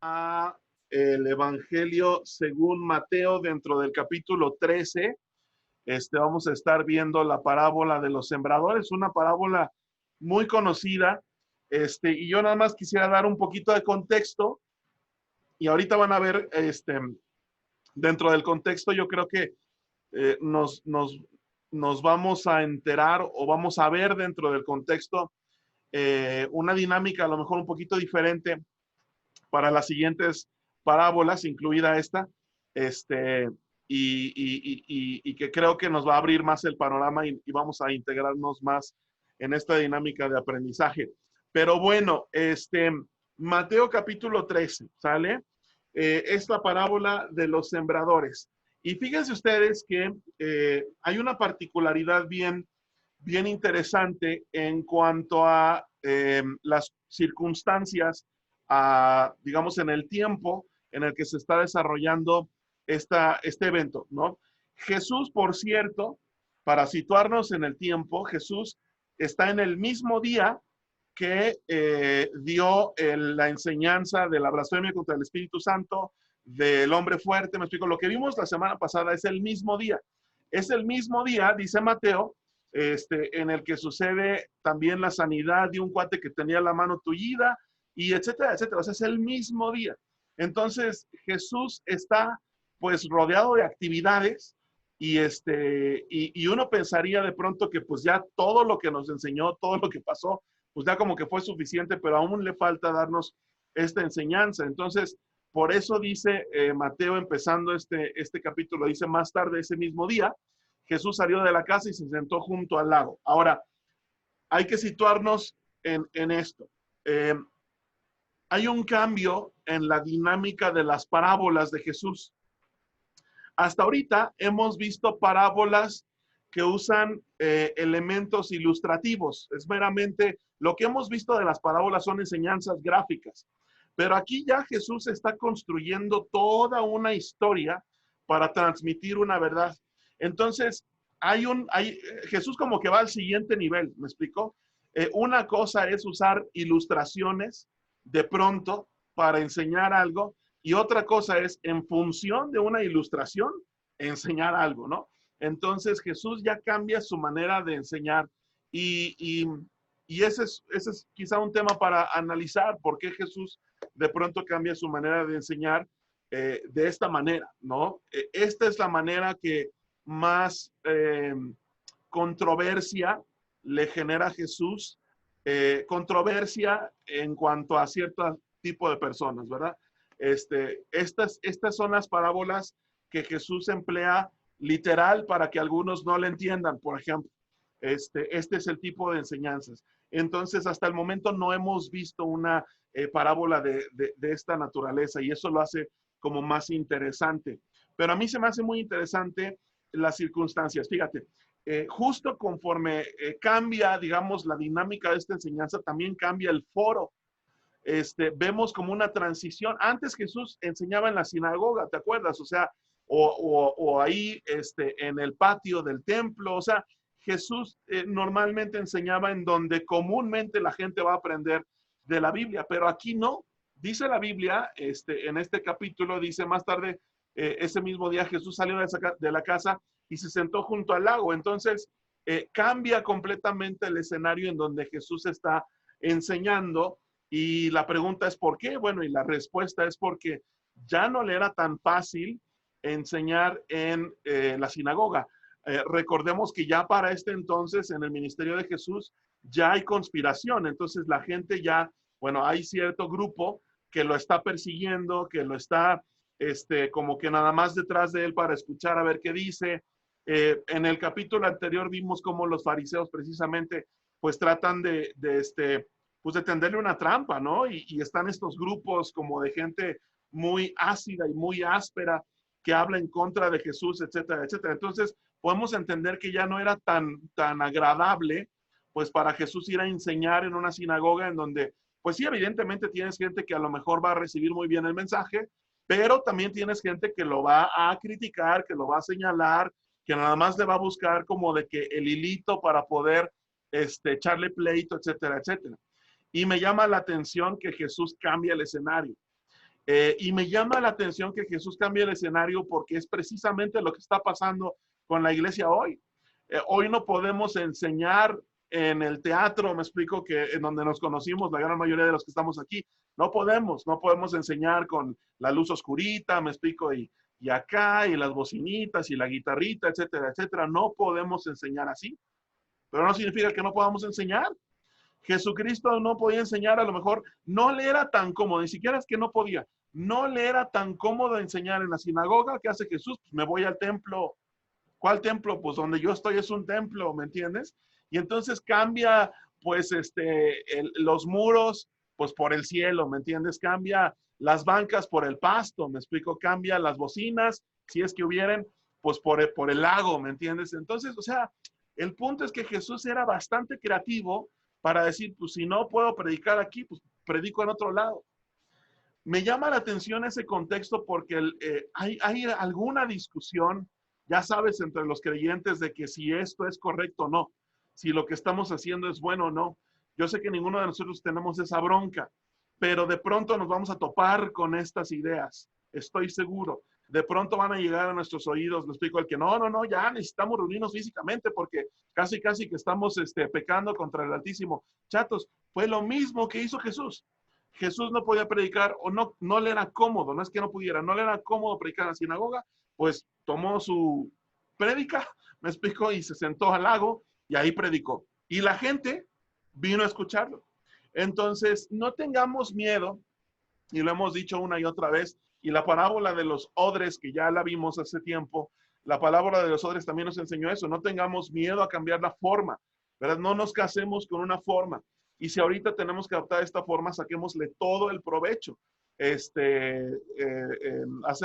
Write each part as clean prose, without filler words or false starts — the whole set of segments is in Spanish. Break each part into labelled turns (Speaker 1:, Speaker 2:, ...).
Speaker 1: A el Evangelio según Mateo dentro del capítulo 13. Vamos a estar viendo la parábola de los sembradores, una parábola muy conocida. Y yo nada más quisiera dar un poquito de contexto y ahorita van a ver, dentro del contexto yo creo que eh, nos, nos, nos vamos a enterar o vamos a ver dentro del contexto una dinámica a lo mejor un poquito diferente para las siguientes parábolas, incluida esta, este, y que creo que nos va a abrir más el panorama y vamos a integrarnos más en esta dinámica de aprendizaje. Pero bueno, Mateo capítulo 13, ¿sale? Esta parábola de los sembradores. Y fíjense ustedes que hay una particularidad bien interesante en cuanto a las circunstancias, digamos, en el tiempo en el que se está desarrollando este evento, ¿no? Jesús, por cierto, para situarnos en el tiempo, Jesús está en el mismo día que dio la enseñanza de la blasfemia contra el Espíritu Santo, del hombre fuerte, me explico, lo que vimos la semana pasada es el mismo día. Es el mismo día, dice Mateo, en el que sucede también la sanidad de un cuate que tenía la mano tullida, y etcétera, etcétera. O sea, es el mismo día. Entonces, Jesús está pues rodeado de actividades y uno pensaría de pronto que pues ya todo lo que nos enseñó, todo lo que pasó, pues ya como que fue suficiente, pero aún le falta darnos esta enseñanza. Entonces, por eso dice Mateo empezando este capítulo, dice más tarde ese mismo día, Jesús salió de la casa y se sentó junto al lago. Ahora, hay que situarnos en esto. Eh, Hay un cambio en la dinámica de las parábolas de Jesús. Hasta ahorita hemos visto parábolas que usan elementos ilustrativos. Es meramente lo que hemos visto de las parábolas son enseñanzas gráficas. Pero aquí ya Jesús está construyendo toda una historia para transmitir una verdad. Entonces, Jesús como que va al siguiente nivel, ¿me explico? Una cosa es usar ilustraciones de pronto para enseñar algo y otra cosa es en función de una ilustración enseñar algo, ¿no? Entonces Jesús ya cambia su manera de enseñar y, y, y ese es quizá un tema para analizar, por qué Jesús de pronto cambia su manera de enseñar de esta manera, ¿no? Esta es la manera que más controversia le genera a Jesús, controversia en cuanto a cierto tipo de personas, ¿verdad? Estas son las parábolas que Jesús emplea literal para que algunos no le entiendan, por ejemplo. Este es el tipo de enseñanzas. Entonces, hasta el momento no hemos visto una parábola de esta naturaleza y eso lo hace como más interesante. Pero a mí se me hace muy interesante las circunstancias. Fíjate, justo conforme cambia, digamos, la dinámica de esta enseñanza, también cambia el foro. Vemos como una transición. Antes Jesús enseñaba en la sinagoga, ¿te acuerdas? O sea, o ahí en el patio del templo, o sea, Jesús normalmente enseñaba en donde comúnmente la gente va a aprender de la Biblia, pero aquí no. Dice la Biblia, en este capítulo, dice más tarde, ese mismo día Jesús salió de la casa y se sentó junto al lago. Entonces, cambia completamente el escenario en donde Jesús está enseñando y la pregunta es ¿por qué? Bueno, y la respuesta es porque ya no le era tan fácil enseñar en la sinagoga. Recordemos que ya para este entonces en el ministerio de Jesús ya hay conspiración, entonces la gente ya, bueno, hay cierto grupo que lo está persiguiendo, que lo está como que nada más detrás de él para escuchar a ver qué dice. En el capítulo anterior vimos cómo los fariseos precisamente pues tratan pues de tenderle una trampa, ¿no? Y están estos grupos como de gente muy ácida y muy áspera que habla en contra de Jesús, etcétera, etcétera. Entonces, podemos entender que ya no era tan agradable, pues para Jesús ir a enseñar en una sinagoga en donde, pues sí, evidentemente tienes gente que a lo mejor va a recibir muy bien el mensaje, pero también tienes gente que lo va a criticar, que lo va a señalar, que nada más le va a buscar como de que el hilito para poder echarle pleito, etcétera, etcétera. Y me llama la atención que Jesús cambia el escenario. Y me llama la atención que Jesús cambie el escenario porque es precisamente lo que está pasando con la iglesia hoy. Hoy no podemos enseñar en el teatro, me explico, que en donde nos conocimos, la gran mayoría de los que estamos aquí, no podemos enseñar con la luz oscurita, me explico, y acá, y las bocinitas, y la guitarrita, etcétera, etcétera. No podemos enseñar así, pero no significa que no podamos enseñar. Jesucristo no podía enseñar, a lo mejor no le era tan cómodo, ni siquiera es que no podía, no le era tan cómodo enseñar en la sinagoga. ¿Qué hace Jesús? Pues me voy al templo. ¿Cuál templo? Pues donde yo estoy es un templo, ¿me entiendes? Y entonces cambia, pues, los muros, pues, por el cielo, ¿me entiendes? Cambia las bancas por el pasto, ¿me explico? Cambia las bocinas, si es que hubieran, pues, por el lago, ¿me entiendes? Entonces, o sea, el punto es que Jesús era bastante creativo para decir, pues, si no puedo predicar aquí, pues, predico en otro lado. Me llama la atención ese contexto porque hay alguna discusión, ya sabes, entre los creyentes de que si esto es correcto o no, si lo que estamos haciendo es bueno o no. Yo sé que ninguno de nosotros tenemos esa bronca, pero de pronto nos vamos a topar con estas ideas, estoy seguro. De pronto van a llegar a nuestros oídos, le explico al que no, ya necesitamos reunirnos físicamente porque casi que estamos pecando contra el Altísimo. Chatos, fue lo mismo que hizo Jesús. Jesús no podía predicar o no le era cómodo, no es que no pudiera, no le era cómodo predicar en la sinagoga, pues tomó su prédica, me explico, y se sentó al lago y ahí predicó. Y la gente vino a escucharlo. Entonces, no tengamos miedo, y lo hemos dicho una y otra vez, y la parábola de los odres, que ya la vimos hace tiempo, la palabra de los odres también nos enseñó eso, no tengamos miedo a cambiar la forma, ¿verdad? No nos casemos con una forma. Y si ahorita tenemos que adoptar esta forma, saquémosle todo el provecho. Hace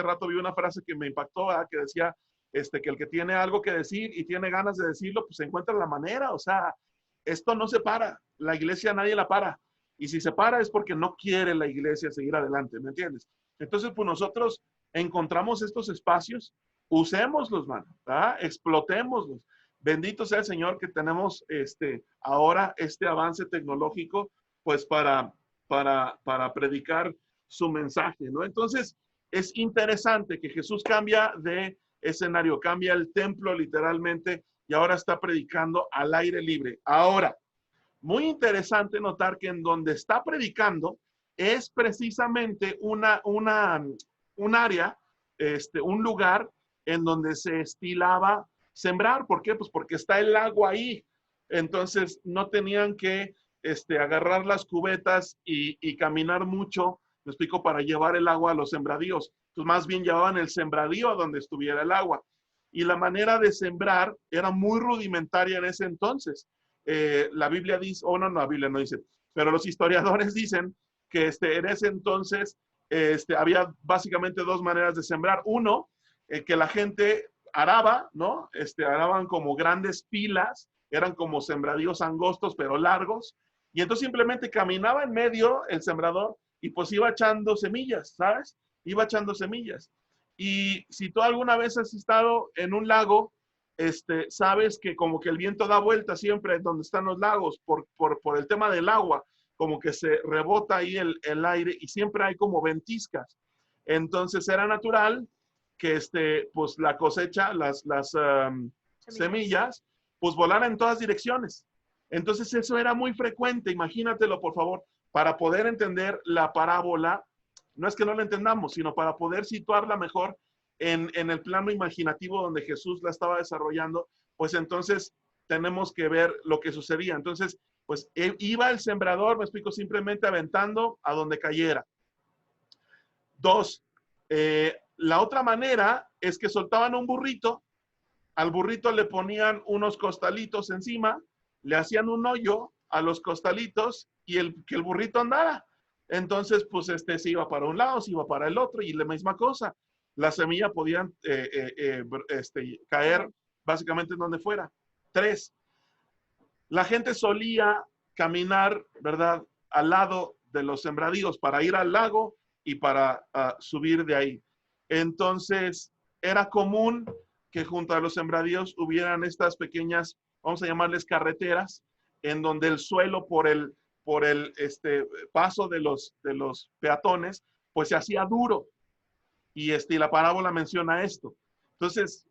Speaker 1: rato vi una frase que me impactó, ¿verdad? Que decía que el que tiene algo que decir y tiene ganas de decirlo, pues encuentra la manera. O sea, esto no se para. La iglesia nadie la para. Y si se para es porque no quiere la iglesia seguir adelante, ¿me entiendes? Entonces, pues nosotros encontramos estos espacios, usémoslos, mano, ¿verdad? Explotémoslos. Bendito sea el Señor que tenemos ahora este avance tecnológico, pues para predicar su mensaje, ¿no? Entonces, es interesante que Jesús cambia de escenario, cambia el templo literalmente y ahora está predicando al aire libre. Ahora, muy interesante notar que en donde está predicando es precisamente un área, un lugar en donde se estilaba sembrar. ¿Por qué? Pues porque está el agua ahí. Entonces no tenían que agarrar las cubetas y caminar mucho, me explico, para llevar el agua a los sembradíos. Pues más bien llevaban el sembradío a donde estuviera el agua. Y la manera de sembrar era muy rudimentaria en ese entonces. La Biblia dice, o no, la Biblia no dice, pero los historiadores dicen que en ese entonces había básicamente dos maneras de sembrar. Uno, que la gente araba, ¿no? Araban como grandes pilas, eran como sembradíos angostos, pero largos, y entonces simplemente caminaba en medio el sembrador y pues iba echando semillas, ¿sabes? Iba echando semillas. Y si tú alguna vez has estado en un lago, sabes que como que el viento da vuelta siempre donde están los lagos por el tema del agua, como que se rebota ahí el aire y siempre hay como ventiscas. Entonces era natural que pues la cosecha, las semillas, pues volaran en todas direcciones. Entonces eso era muy frecuente, imagínatelo por favor, para poder entender la parábola, no es que no la entendamos, sino para poder situarla mejor en el plano imaginativo donde Jesús la estaba desarrollando, pues entonces tenemos que ver lo que sucedía. Entonces, pues iba el sembrador, me explico, simplemente aventando a donde cayera. Dos, la otra manera es que soltaban un burrito, al burrito le ponían unos costalitos encima, le hacían un hoyo a los costalitos y que el burrito andara. Entonces, pues se iba para un lado, se iba para el otro y la misma cosa. La semilla podían caer básicamente en donde fuera. Tres, la gente solía caminar, ¿verdad?, al lado de los sembradíos para ir al lago y para subir de ahí. Entonces, era común que junto a los sembradíos hubieran estas pequeñas, vamos a llamarles carreteras, en donde el suelo por el paso de los peatones, pues se hacía duro. Y la parábola menciona esto. Entonces,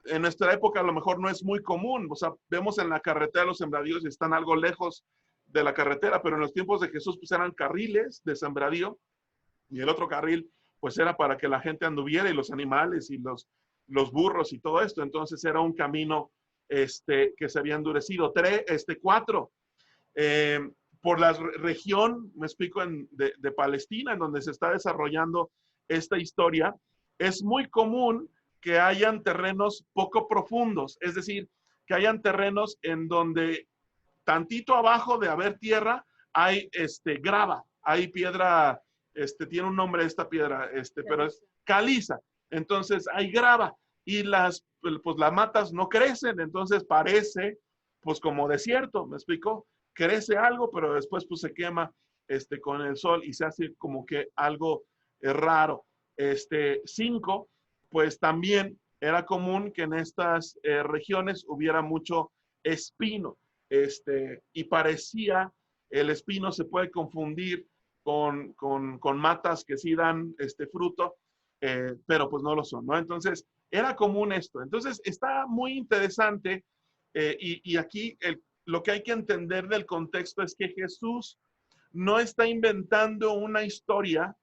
Speaker 1: en nuestra época a lo mejor no es muy común. O sea, vemos en la carretera los sembradíos y están algo lejos de la carretera, pero en los tiempos de Jesús pues eran carriles de sembradío y el otro carril pues era para que la gente anduviera y los animales y los burros y todo esto. Entonces era un camino que se había endurecido. Cuatro, por la región, me explico, de Palestina, en donde se está desarrollando esta historia, es muy común que hayan terrenos poco profundos, es decir, que hayan terrenos en donde tantito abajo de haber tierra hay grava, hay piedra, tiene un nombre esta piedra, pero es caliza. Entonces hay grava y pues las matas no crecen, entonces parece pues como desierto, ¿me explico? Crece algo, pero después pues se quema con el sol y se hace como que algo raro. Cinco, pues también era común que en estas regiones hubiera mucho espino, y parecía, el espino se puede confundir con matas que sí dan fruto, pero pues no lo son, ¿no? Entonces, era común esto. Entonces, está muy interesante, y aquí lo que hay que entender del contexto es que Jesús no está inventando una historia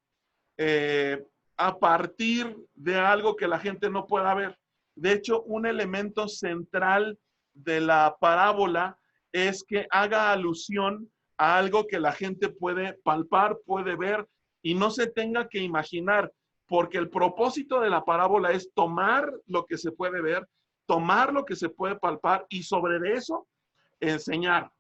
Speaker 1: a partir de algo que la gente no pueda ver. De hecho, un elemento central de la parábola es que haga alusión a algo que la gente puede palpar, puede ver y no se tenga que imaginar, porque el propósito de la parábola es tomar lo que se puede ver, tomar lo que se puede palpar y sobre eso enseñar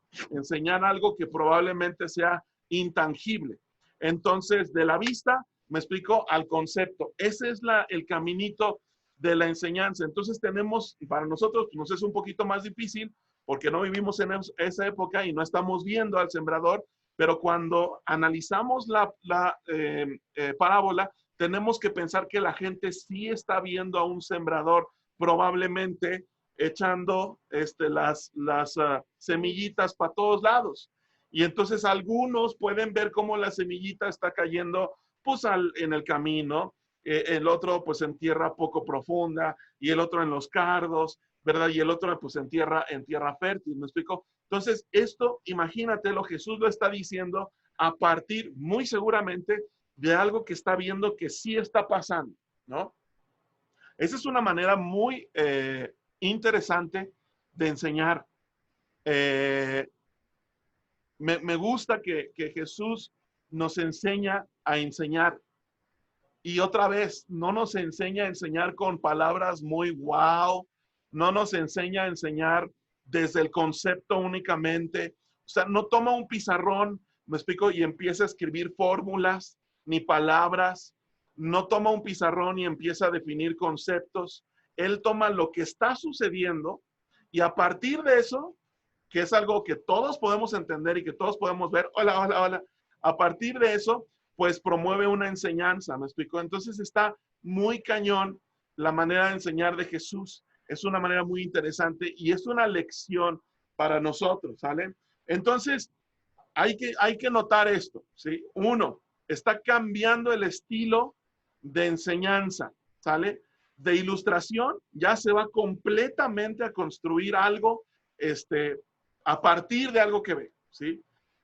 Speaker 1: algo que probablemente sea intangible. Entonces, de la vista, me explico, al concepto. Ese es el caminito de la enseñanza. Entonces tenemos, para nosotros nos es un poquito más difícil porque no vivimos en esa época y no estamos viendo al sembrador, pero cuando analizamos la parábola, tenemos que pensar que la gente sí está viendo a un sembrador, probablemente echando las semillitas para todos lados. Y entonces algunos pueden ver cómo la semillita está cayendo pues en el camino, el otro pues en tierra poco profunda y el otro en los cardos, ¿verdad? Y el otro pues en tierra fértil, ¿me explico? Entonces esto, imagínatelo, Jesús lo está diciendo a partir muy seguramente de algo que está viendo que sí está pasando, ¿no? Esa es una manera muy interesante de enseñar. Me gusta que Jesús nos enseña a enseñar. Y otra vez, no nos enseña a enseñar con palabras muy wow, no nos enseña a enseñar desde el concepto únicamente. O sea, no toma un pizarrón, me explico, y empieza a escribir fórmulas ni palabras. No toma un pizarrón y empieza a definir conceptos. Él toma lo que está sucediendo y a partir de eso, que es algo que todos podemos entender y que todos podemos ver, hola, hola, hola, a partir de eso, pues promueve una enseñanza, ¿me explico? Entonces está muy cañón la manera de enseñar de Jesús. Es una manera muy interesante y es una lección para nosotros, ¿sale? Entonces, hay que notar esto, ¿sí? Uno, está cambiando el estilo de enseñanza, ¿sale? De ilustración, ya se va completamente a construir algo, a partir de algo que ve, ¿sí?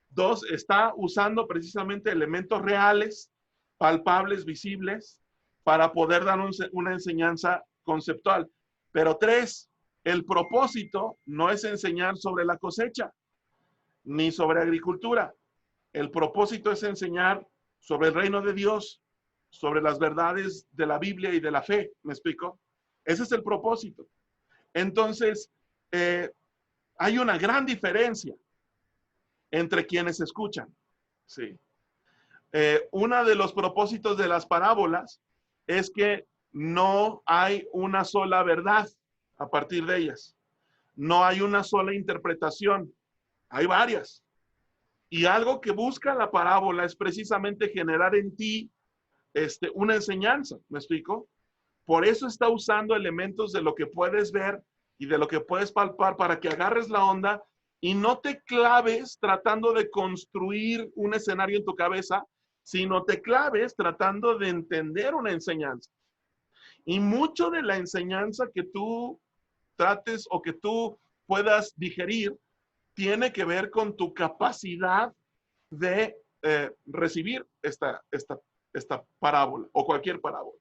Speaker 1: Dos, está usando precisamente elementos reales, palpables, visibles, para poder dar una enseñanza conceptual. Pero tres, el propósito no es enseñar sobre la cosecha, ni sobre agricultura. El propósito es enseñar sobre el reino de Dios, sobre las verdades de la Biblia y de la fe, ¿me explico? Ese es el propósito. Entonces, hay una gran diferencia entre quienes escuchan. Sí. Uno de los propósitos de las parábolas es que no hay una sola verdad a partir de ellas. No hay una sola interpretación. Hay varias. Y algo que busca la parábola es precisamente generar en ti una enseñanza. ¿Me explico? Por eso está usando elementos de lo que puedes ver y de lo que puedes palpar para que agarres la onda y no te claves tratando de construir un escenario en tu cabeza sino te claves tratando de entender una enseñanza. Y mucho de la enseñanza que tú trates o que tú puedas digerir tiene que ver con tu capacidad de recibir esta parábola o cualquier parábola.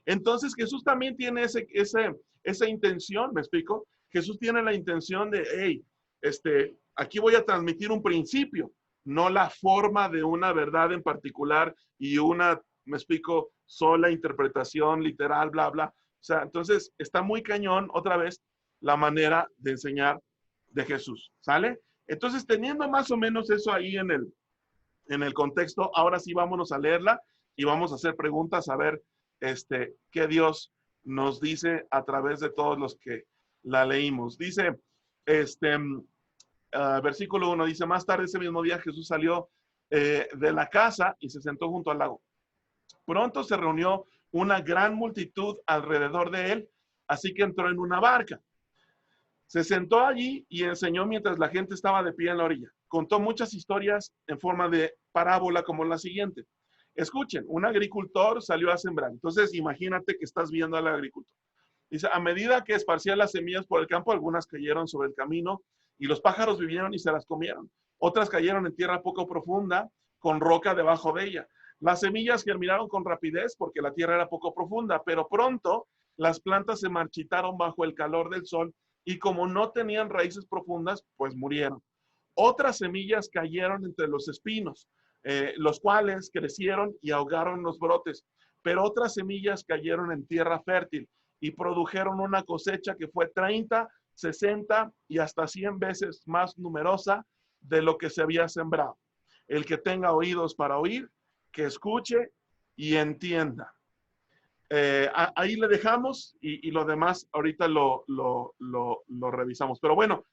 Speaker 1: Entonces Jesús también tiene esa intención, ¿me explico? Jesús tiene la intención de, hey, aquí voy a transmitir un principio, no la forma de una verdad en particular y una, me explico, sola interpretación literal, bla, bla. O sea, entonces está muy cañón otra vez la manera de enseñar de Jesús, ¿sale? Entonces, teniendo más o menos eso ahí en el contexto, ahora sí vámonos a leerla y vamos a hacer preguntas a ver qué Dios nos dice a través de todos los que la leímos. Dice, versículo 1, dice, más tarde ese mismo día Jesús salió de la casa y se sentó junto al lago. Pronto se reunió una gran multitud alrededor de él, así que entró en una barca. Se sentó allí y enseñó mientras la gente estaba de pie en la orilla. Contó muchas historias en forma de parábola como la siguiente. Escuchen, un agricultor salió a sembrar. Entonces, imagínate que estás viendo al agricultor. Dice, a medida que esparcía las semillas por el campo, algunas cayeron sobre el camino y los pájaros vinieron y se las comieron. Otras cayeron en tierra poco profunda, con roca debajo de ella. Las semillas germinaron con rapidez porque la tierra era poco profunda, pero pronto las plantas se marchitaron bajo el calor del sol y como no tenían raíces profundas, pues murieron. Otras semillas cayeron entre los espinos, los cuales crecieron y ahogaron los brotes, pero otras semillas cayeron en tierra fértil y produjeron una cosecha que fue 30, 60 y hasta 100 veces más numerosa de lo que se había sembrado. El que tenga oídos para oír, que escuche y entienda. Ahí le dejamos y lo demás ahorita lo revisamos. Pero bueno,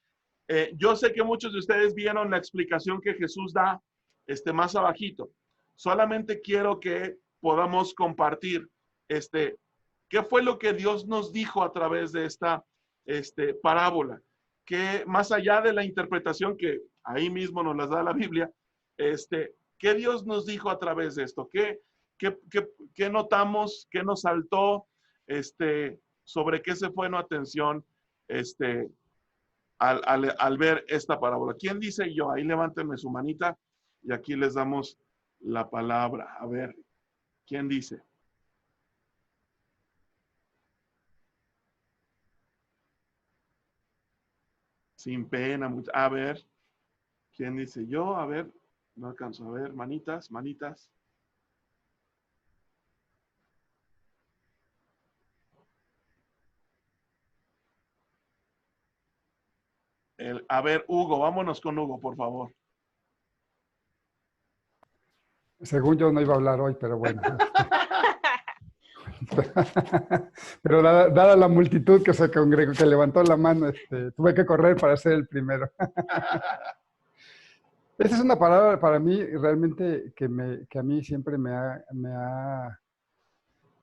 Speaker 1: yo sé que muchos de ustedes vieron la explicación que Jesús da más abajito. Solamente quiero que podamos compartir qué fue lo que Dios nos dijo a través de esta parábola. Que más allá de la interpretación que ahí mismo nos las da la Biblia, ¿qué Dios nos dijo a través de esto? ¿Qué notamos? ¿Qué nos saltó? ¿Sobre qué se fue nuestra atención al ver esta parábola? ¿Quién dice yo? Ahí levántenme su manita y aquí les damos la palabra. A ver, ¿quién dice? Sin pena. A ver, ¿quién dice yo? A ver, no alcanzo a ver. Manitas, manitas. A ver, Hugo, vámonos con Hugo, por favor.
Speaker 2: Según yo no iba a hablar hoy, pero bueno. Pero dada la multitud que se congregó, que levantó la mano, tuve que correr para ser el primero. Esta es una palabra para mí realmente que a mí siempre me ha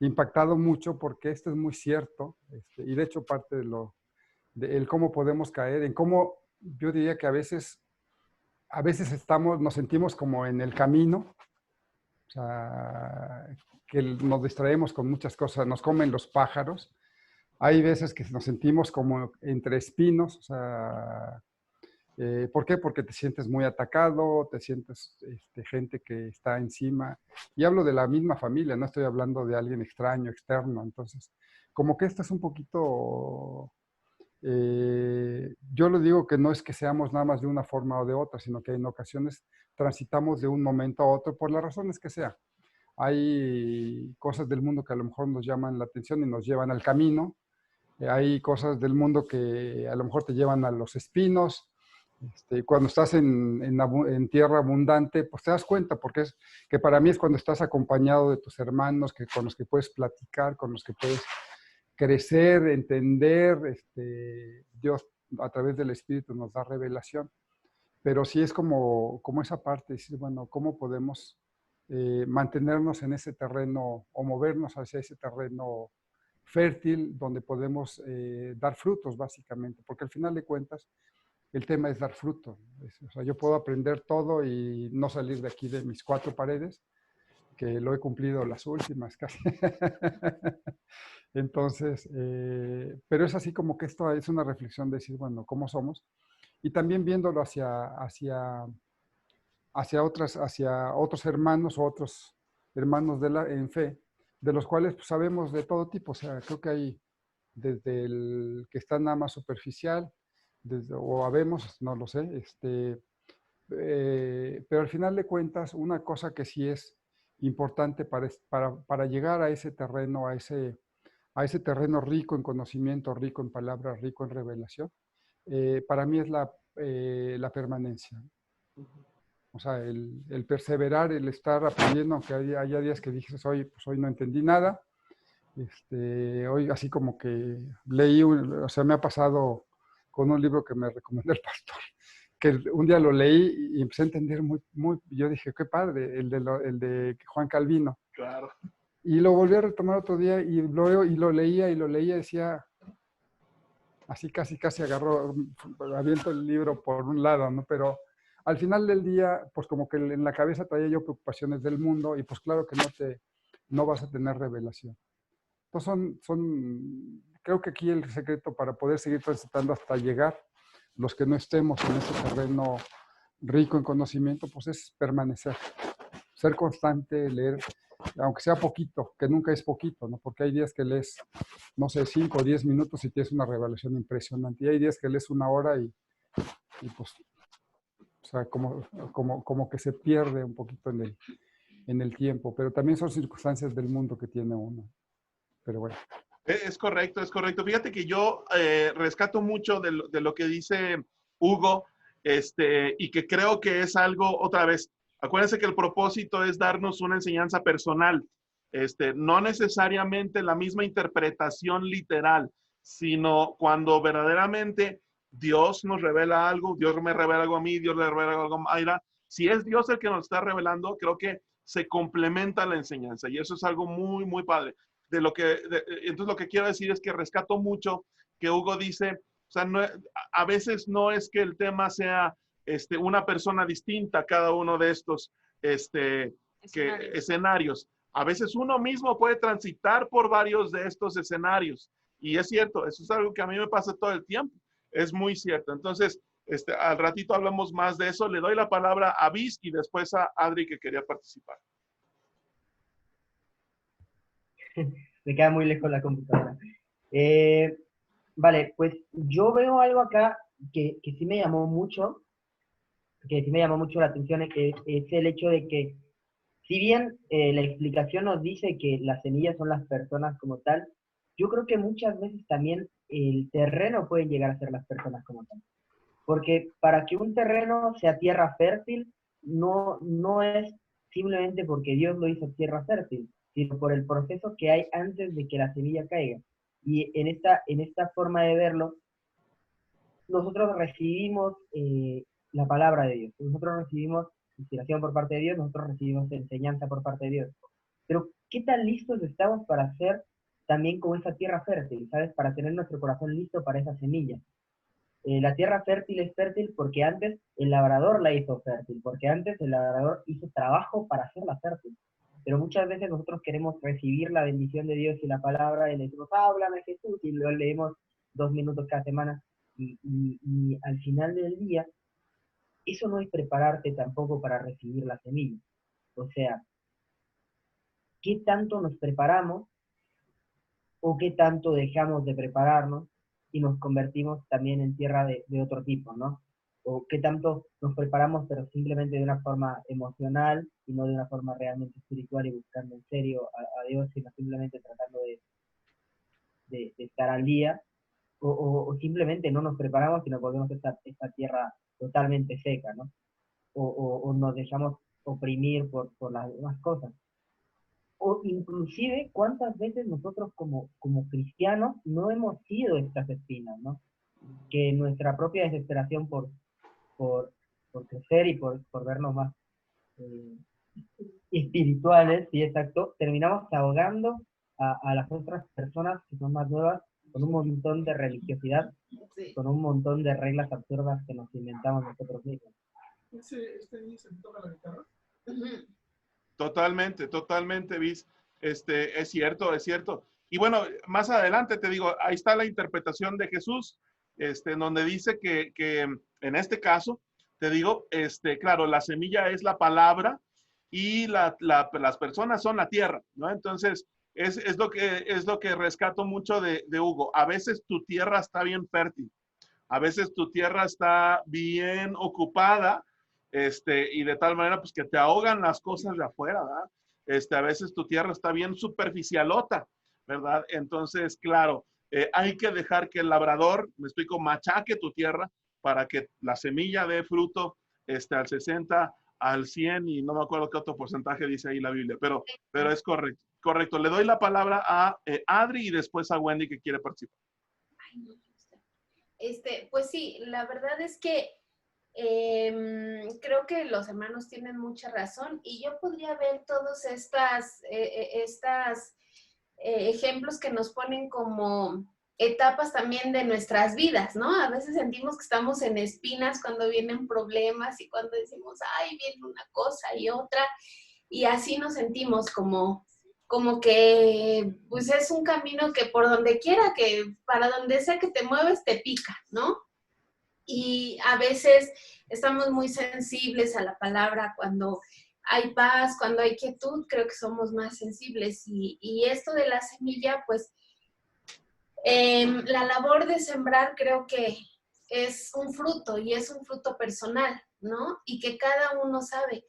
Speaker 2: impactado mucho porque esto es muy cierto, y de hecho parte de el cómo podemos caer, en cómo yo diría que a veces nos sentimos como en el camino, o sea, que nos distraemos con muchas cosas, nos comen los pájaros. Hay veces que nos sentimos como entre espinos, o sea, ¿por qué? Porque te sientes muy atacado, te sientes gente que está encima. Y hablo de la misma familia, no estoy hablando de alguien extraño, externo. Entonces, como que esto es un poquito... yo lo digo que no es que seamos nada más de una forma o de otra, sino que en ocasiones transitamos de un momento a otro por las razones que sea. Hay cosas del mundo que a lo mejor nos llaman la atención y nos llevan al camino. Hay cosas del mundo que a lo mejor te llevan a los espinos. Cuando estás en tierra abundante, pues te das cuenta, porque es que para mí es cuando estás acompañado de tus hermanos, con los que puedes platicar, con los que puedes crecer, entender. Dios a través del Espíritu nos da revelación. Pero sí es como esa parte, decir, bueno, ¿cómo podemos mantenernos en ese terreno o movernos hacia ese terreno fértil donde podemos dar frutos, básicamente? Porque al final de cuentas, el tema es dar fruto. O sea, yo puedo aprender todo y no salir de aquí de mis cuatro paredes, que lo he cumplido las últimas casi. Entonces, pero es así como que esto es una reflexión de decir, bueno, ¿cómo somos? Y también viéndolo hacia otros hermanos o otros hermanos en fe, de los cuales pues, sabemos de todo tipo. O sea, creo que hay desde el que está nada más superficial, o habemos, no lo sé, pero al final de cuentas, una cosa que sí es importante para llegar a ese terreno, a ese terreno rico en conocimiento, rico en palabras, rico en revelación, para mí es la permanencia. O sea, el perseverar, el estar aprendiendo, aunque haya días que dices, hoy, pues hoy no entendí nada. Hoy así como que leí, o sea, me ha pasado con un libro que me recomendó el pastor, que un día lo leí y empecé a entender yo dije, qué padre, el de Juan Calvino.
Speaker 1: Claro.
Speaker 2: Y lo volví a retomar otro día y lo leía y decía, así casi aviento el libro por un lado, ¿no? Pero al final del día, pues como que en la cabeza traía yo preocupaciones del mundo y pues claro que no vas a tener revelación. Entonces creo que aquí el secreto para poder seguir transitando hasta llegar, los que no estemos en ese terreno rico en conocimiento, pues es permanecer, ser constante, leer, aunque sea poquito, que nunca es poquito, ¿no? Porque hay días que lees, no sé, 5 o 10 minutos y tienes una revelación impresionante. Y hay días que lees 1 hora y pues, o sea, como que se pierde un poquito en el tiempo. Pero también son circunstancias del mundo que tiene uno. Pero bueno.
Speaker 1: Es correcto, es correcto. Fíjate que yo rescato mucho de lo que dice Hugo, y que creo que es algo, otra vez, acuérdense que el propósito es darnos una enseñanza personal, no necesariamente la misma interpretación literal, sino cuando verdaderamente Dios nos revela algo, Dios me revela algo a mí, Dios le revela algo a Mayra. Si es Dios el que nos está revelando, creo que se complementa la enseñanza y eso es algo muy, muy padre. Entonces lo que quiero decir es que rescato mucho que Hugo dice, o sea, a veces no es que el tema sea una persona distinta a cada uno de estos escenarios. A veces uno mismo puede transitar por varios de estos escenarios. Y es cierto, eso es algo que a mí me pasa todo el tiempo. Es muy cierto. Entonces, al ratito hablamos más de eso. Le doy la palabra a Viz y después a Adri que quería participar.
Speaker 3: Me queda muy lejos la computadora. Vale, pues yo veo algo acá que sí me llamó mucho, la atención, es el hecho de que, si bien la explicación nos dice que las semillas son las personas como tal, yo creo que muchas veces también el terreno puede llegar a ser las personas como tal. Porque para que un terreno sea tierra fértil, no es simplemente porque Dios lo hizo tierra fértil, sino por el proceso que hay antes de que la semilla caiga. Y en esta forma de verlo, nosotros recibimos la palabra de Dios, nosotros recibimos inspiración por parte de Dios, nosotros recibimos enseñanza por parte de Dios. Pero, ¿qué tan listos estamos para ser también como esa tierra fértil, ¿sabes? Para tener nuestro corazón listo para esa semilla. La tierra fértil es fértil porque antes el labrador la hizo fértil, porque antes el labrador hizo trabajo para hacerla fértil. Pero muchas veces nosotros queremos recibir la bendición de Dios y la palabra y le decimos, háblame Jesús, y lo leemos 2 minutos cada semana. Y al final del día, eso no es prepararte tampoco para recibir la semilla. O sea, ¿qué tanto nos preparamos o qué tanto dejamos de prepararnos y nos convertimos también en tierra de otro tipo, ¿no? O qué tanto nos preparamos, pero simplemente de una forma emocional y no de una forma realmente espiritual y buscando en serio a Dios, sino simplemente tratando de estar al día, o simplemente no nos preparamos, sino volvemos a esta tierra totalmente seca, ¿no? O nos dejamos oprimir por las demás cosas. O inclusive cuántas veces nosotros como cristianos no hemos sido estas espinas, ¿no? Que nuestra propia desesperación por, por crecer y por vernos más eh, espirituales, sí, exacto, terminamos ahogando a las otras personas que son más nuevas con un montón de religiosidad, sí, con un montón de reglas absurdas que nos inventamos nosotros mismos.
Speaker 1: ¿Este niño se toca la guitarra? Uh-huh. Totalmente, totalmente, Vis. Es cierto, es cierto. Y bueno, más adelante te digo, ahí está la interpretación de Jesús, en donde dice que en este caso, te digo, claro, la semilla es la palabra y las personas son la tierra, ¿no? Entonces, es lo que rescato mucho de Hugo. A veces tu tierra está bien fértil, a veces tu tierra está bien ocupada, y de tal manera pues que te ahogan las cosas de afuera, ¿verdad? A veces tu tierra está bien superficialota, ¿verdad? Entonces, claro, hay que dejar que el labrador, me explico, machaque tu tierra para que la semilla dé fruto, al 60, al 100 y no me acuerdo qué otro porcentaje dice ahí la Biblia, pero es correcto, correcto. Le doy la palabra a Adri y después a Wendy que quiere participar.
Speaker 4: Ay, no, pues sí, la verdad es que creo que los hermanos tienen mucha razón y yo podría ver todos estas ejemplos que nos ponen como etapas también de nuestras vidas, ¿no? A veces sentimos que estamos en espinas cuando vienen problemas y cuando decimos, ay, viene una cosa y otra, y así nos sentimos como que pues es un camino que por donde quiera, que para donde sea que te mueves te pica, ¿no? Y a veces estamos muy sensibles a la palabra cuando hay paz, cuando hay quietud, creo que somos más sensibles. Y esto de la semilla, pues la labor de sembrar creo que es un fruto y es un fruto personal, ¿no? Y que cada uno sabe.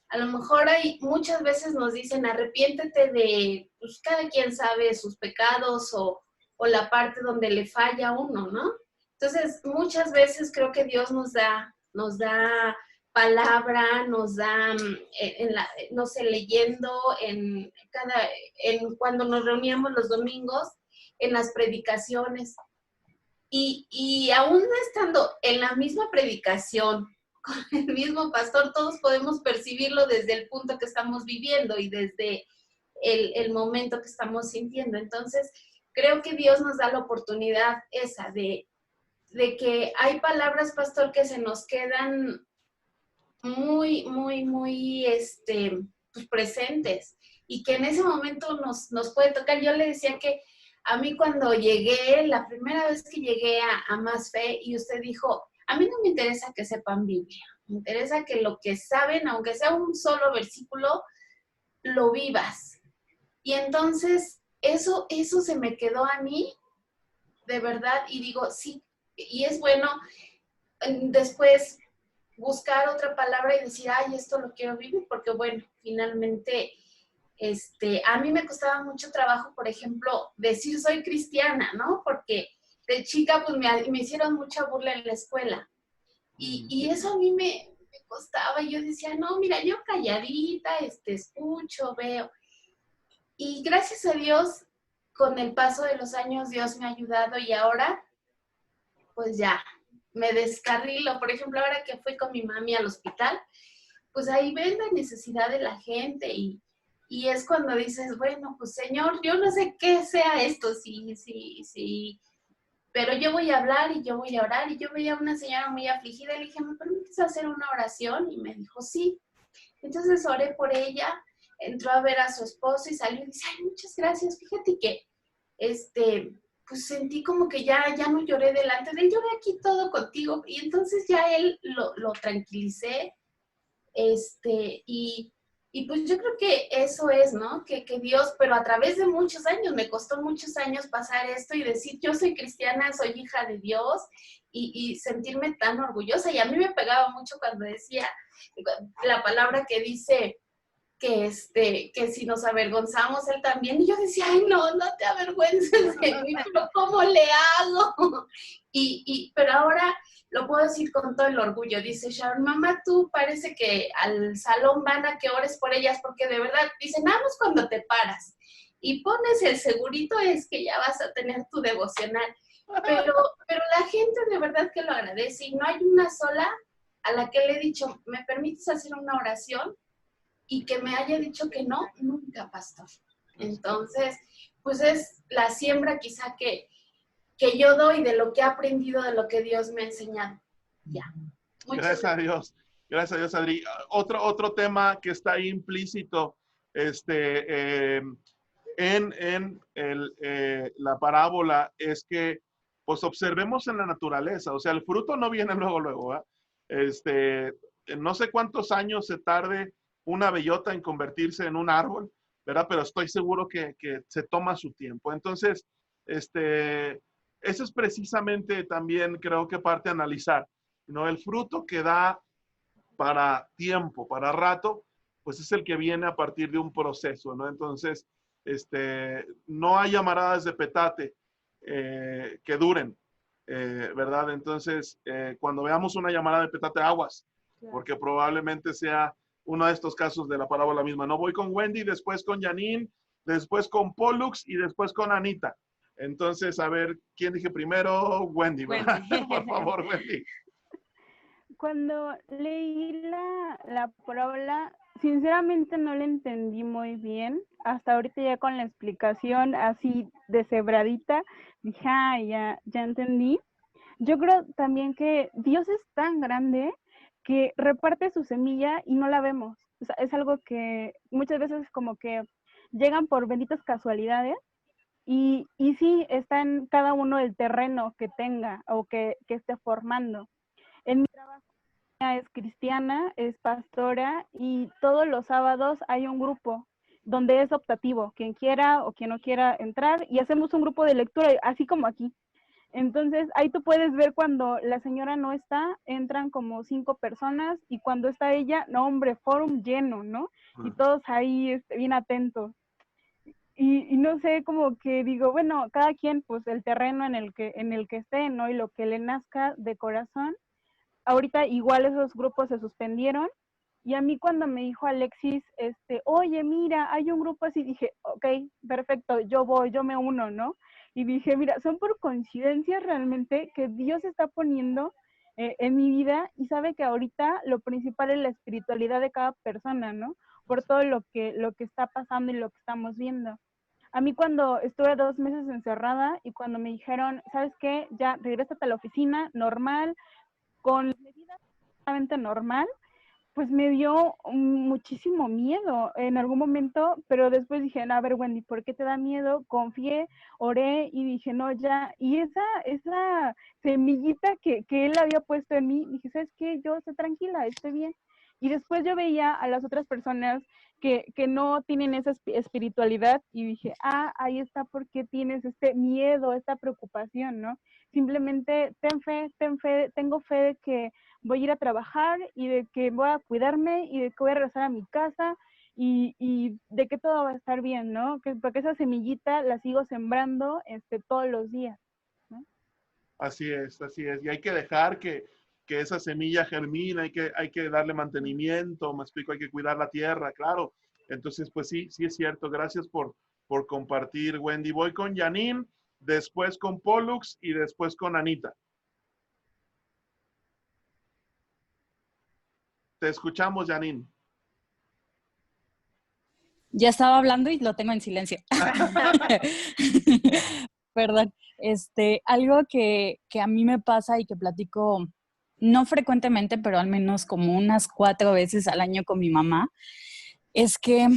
Speaker 4: A lo mejor muchas veces nos dicen arrepiéntete de, pues cada quien sabe sus pecados o la parte donde le falla a uno, ¿no? Entonces, muchas veces creo que Dios nos da palabra, nos da, no sé, leyendo, cuando nos reuníamos los domingos, en las predicaciones. Y aún estando en la misma predicación, con el mismo pastor, todos podemos percibirlo desde el punto que estamos viviendo y desde el momento que estamos sintiendo. Entonces, creo que Dios nos da la oportunidad esa de que hay palabras, pastor, que se nos quedan muy, muy, muy pues, presentes y que en ese momento nos puede tocar. Yo le decía que a mí cuando llegué, la primera vez que llegué a Más Fe, y usted dijo, a mí no me interesa que sepan Biblia, me interesa que lo que saben, aunque sea un solo versículo, lo vivas. Y entonces eso se me quedó a mí, de verdad, y digo, sí, y es bueno después buscar otra palabra y decir, ay, esto lo quiero vivir, porque bueno, finalmente, a mí me costaba mucho trabajo, por ejemplo, decir soy cristiana, ¿no? Porque de chica, pues me hicieron mucha burla en la escuela. Y eso a mí me costaba. Yo decía, no, mira, yo calladita, escucho, veo. Y gracias a Dios, con el paso de los años, Dios me ha ayudado y ahora, pues ya, me descarrilo. Por ejemplo, ahora que fui con mi mami al hospital, pues ahí ven la necesidad de la gente y es cuando dices, bueno, pues Señor, yo no sé qué sea esto, sí, pero yo voy a hablar y yo voy a orar. Y yo veía a una señora muy afligida y le dije, ¿me permites hacer una oración? Y me dijo, sí. Entonces oré por ella, entró a ver a su esposo y salió y dice, ay, muchas gracias, fíjate que, pues sentí como que ya no lloré delante de él, lloré aquí todo contigo. Y entonces ya él lo tranquilicé, y pues yo creo que eso es, ¿no? Que Dios, pero a través de muchos años, me costó muchos años pasar esto y decir, yo soy cristiana, soy hija de Dios, y sentirme tan orgullosa. Y a mí me pegaba mucho cuando decía la palabra que dice que si nos avergonzamos, Él también. Y yo decía, ay, no te avergüences de mí, pero ¿cómo le hago? Pero ahora lo puedo decir con todo el orgullo. Dice Sharon, mamá, tú parece que al salón van a que ores por ellas, porque de verdad, dice, nada más cuando te paras y pones el segurito es que ya vas a tener tu devocional. Pero la gente de verdad que lo agradece y no hay una sola a la que le he dicho, ¿me permites hacer una oración? Y que me haya dicho que no, nunca, pastor. Entonces, pues es la siembra quizá que yo doy de lo que he aprendido, de lo que Dios me ha enseñado. Ya.
Speaker 1: Gracias a Dios, Adri. Otro tema que está ahí implícito la parábola es que pues observemos en la naturaleza, o sea, el fruto no viene luego, ¿verdad? No sé cuántos años se tarde una bellota en convertirse en un árbol, ¿verdad? Pero estoy seguro que se toma su tiempo. Entonces, eso es precisamente también creo que parte a analizar, ¿no? El fruto que da para tiempo, para rato, pues es el que viene a partir de un proceso, ¿no? Entonces, no hay llamaradas de petate que duren, ¿verdad? Entonces, cuando veamos una llamada de petate, aguas, porque probablemente sea uno de estos casos de la parábola misma. No, voy con Wendy, después con Janine, después con Pollux y después con Anita. Entonces, a ver, ¿quién dije primero? Wendy, ¿verdad?
Speaker 5: Wendy.
Speaker 1: Por favor, Wendy.
Speaker 5: Cuando leí la parábola, sinceramente no la entendí muy bien. Hasta ahorita ya con la explicación así deshebradita, dije, ya entendí. Yo creo también que Dios es tan grande que reparte su semilla y no la vemos. O sea, es algo que muchas veces como que llegan por benditas casualidades y sí está en cada uno el terreno que tenga o que esté formando. En mi trabajo ella es cristiana, es pastora y todos los sábados hay un grupo donde es optativo, quien quiera o quien no quiera entrar y hacemos un grupo de lectura, así como aquí. Entonces, ahí tú puedes ver cuando la señora no está, entran como 5 personas y cuando está ella, no hombre, fórum lleno, ¿no? Y todos ahí bien atentos. Y no sé, como que digo, bueno, cada quien, pues el terreno en el que esté, ¿no? Y lo que le nazca de corazón. Ahorita igual esos grupos se suspendieron y a mí cuando me dijo Alexis, oye, mira, hay un grupo así, dije, ok, perfecto, yo voy, yo me uno, ¿no? Y dije, mira, son por coincidencia realmente que Dios está poniendo en mi vida y sabe que ahorita lo principal es la espiritualidad de cada persona, ¿no? Por todo lo que está pasando y lo que estamos viendo. A mí cuando estuve 2 meses encerrada y cuando me dijeron, ¿sabes qué? Ya, regrésate a la oficina, normal, con medidas completamente normal, pues me dio muchísimo miedo en algún momento, pero después dije, no, a ver, Wendy, ¿por qué te da miedo? Confié, oré y dije, no, ya. Y esa semillita que él había puesto en mí, dije, ¿sabes qué? Yo estoy tranquila, estoy bien. Y después yo veía a las otras personas que no tienen esa espiritualidad y dije, ahí está porque tienes este miedo, esta preocupación, ¿no? Simplemente ten fe, tengo fe de que voy a ir a trabajar y de que voy a cuidarme y de que voy a regresar a mi casa y de que todo va a estar bien, ¿no? Porque esa semillita la sigo sembrando todos los días, ¿no?
Speaker 1: Así es, así es. Y hay que dejar que esa semilla germine, hay que darle mantenimiento, me explico, hay que cuidar la tierra, claro. Entonces, pues sí, sí es cierto. Gracias por compartir, Wendy. Voy con Janine, después con Pollux y después con Anita. Te escuchamos, Janine.
Speaker 6: Ya estaba hablando y lo tengo en silencio. Perdón. Algo que a mí me pasa y que platico no frecuentemente, pero al menos como unas 4 veces al año con mi mamá, es que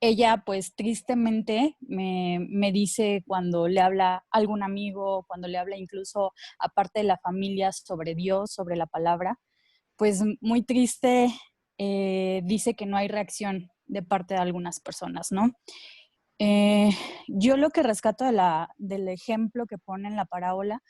Speaker 6: ella pues tristemente me dice cuando le habla a algún amigo, cuando le habla incluso aparte de la familia sobre Dios, sobre la palabra, pues muy triste dice que no hay reacción de parte de algunas personas, ¿no? Yo lo que rescato del ejemplo que pone en la parábola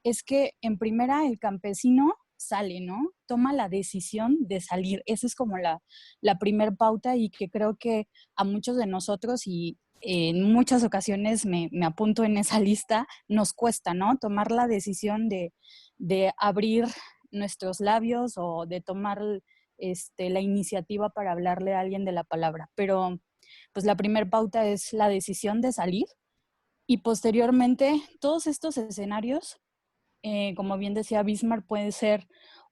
Speaker 6: es que en primera el campesino sale, ¿no? Toma la decisión de salir. Esa es como la primer pauta y que creo que a muchos de nosotros y en muchas ocasiones me apunto en esa lista, nos cuesta, ¿no? Tomar la decisión de abrir nuestros labios o de tomar la iniciativa para hablarle a alguien de la palabra. Pero pues la primer pauta es la decisión de salir y posteriormente todos estos escenarios, como bien decía Bismarck, puede ser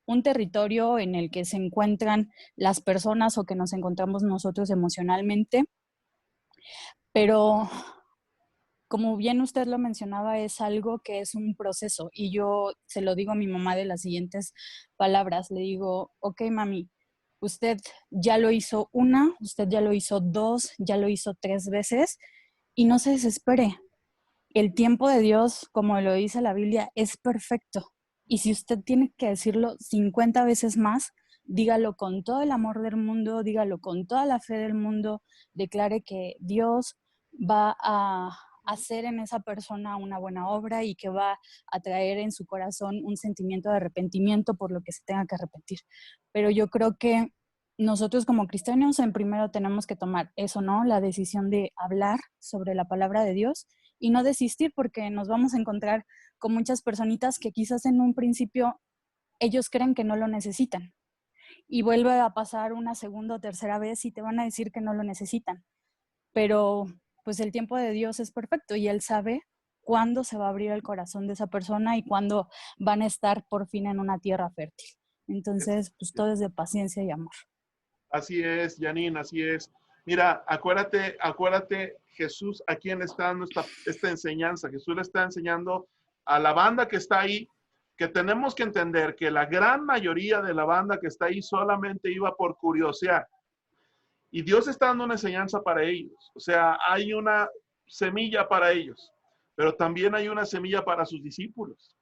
Speaker 6: un territorio en el que se encuentran las personas o que nos encontramos nosotros emocionalmente, pero como bien usted lo mencionaba, es algo que es un proceso y yo se lo digo a mi mamá de las siguientes palabras, le digo, ok, mami, usted ya lo hizo una, usted ya lo hizo 2, ya lo hizo 3 veces y no se desespere. El tiempo de Dios, como lo dice la Biblia, es perfecto. Y si usted tiene que decirlo 50 veces más, dígalo con todo el amor del mundo, dígalo con toda la fe del mundo, declare que Dios va a hacer en esa persona una buena obra y que va a traer en su corazón un sentimiento de arrepentimiento por lo que se tenga que arrepentir. Pero yo creo que nosotros como cristianos en primero tenemos que tomar eso, ¿no? La decisión de hablar sobre la palabra de Dios y no desistir, porque nos vamos a encontrar con muchas personitas que quizás en un principio ellos creen que no lo necesitan y vuelve a pasar una segunda o tercera vez y te van a decir que no lo necesitan. Pero pues el tiempo de Dios es perfecto y Él sabe cuándo se va a abrir el corazón de esa persona y cuándo van a estar por fin en una tierra fértil. Entonces, pues todo es de paciencia y amor.
Speaker 1: Así es, Janine, así es. Mira, acuérdate, Jesús, ¿a quién le está dando esta enseñanza? Jesús le está enseñando a la banda que está ahí, que tenemos que entender que la gran mayoría de la banda que está ahí solamente iba por curiosidad. Y Dios está dando una enseñanza para ellos. O sea, hay una semilla para ellos, pero también hay una semilla para sus discípulos.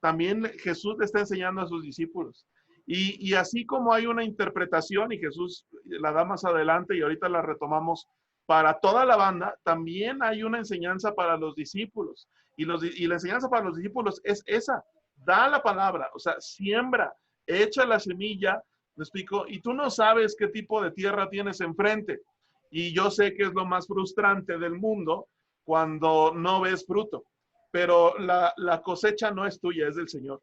Speaker 1: También Jesús le está enseñando a sus discípulos. Y así como hay una interpretación, y Jesús la da más adelante y ahorita la retomamos para toda la banda, también hay una enseñanza para los discípulos. Y la enseñanza para los discípulos es esa: da la palabra, o sea, siembra, echa la semilla, ¿me explico? Y tú no sabes qué tipo de tierra tienes enfrente. Y yo sé que es lo más frustrante del mundo cuando no ves fruto, pero la cosecha no es tuya, es del Señor.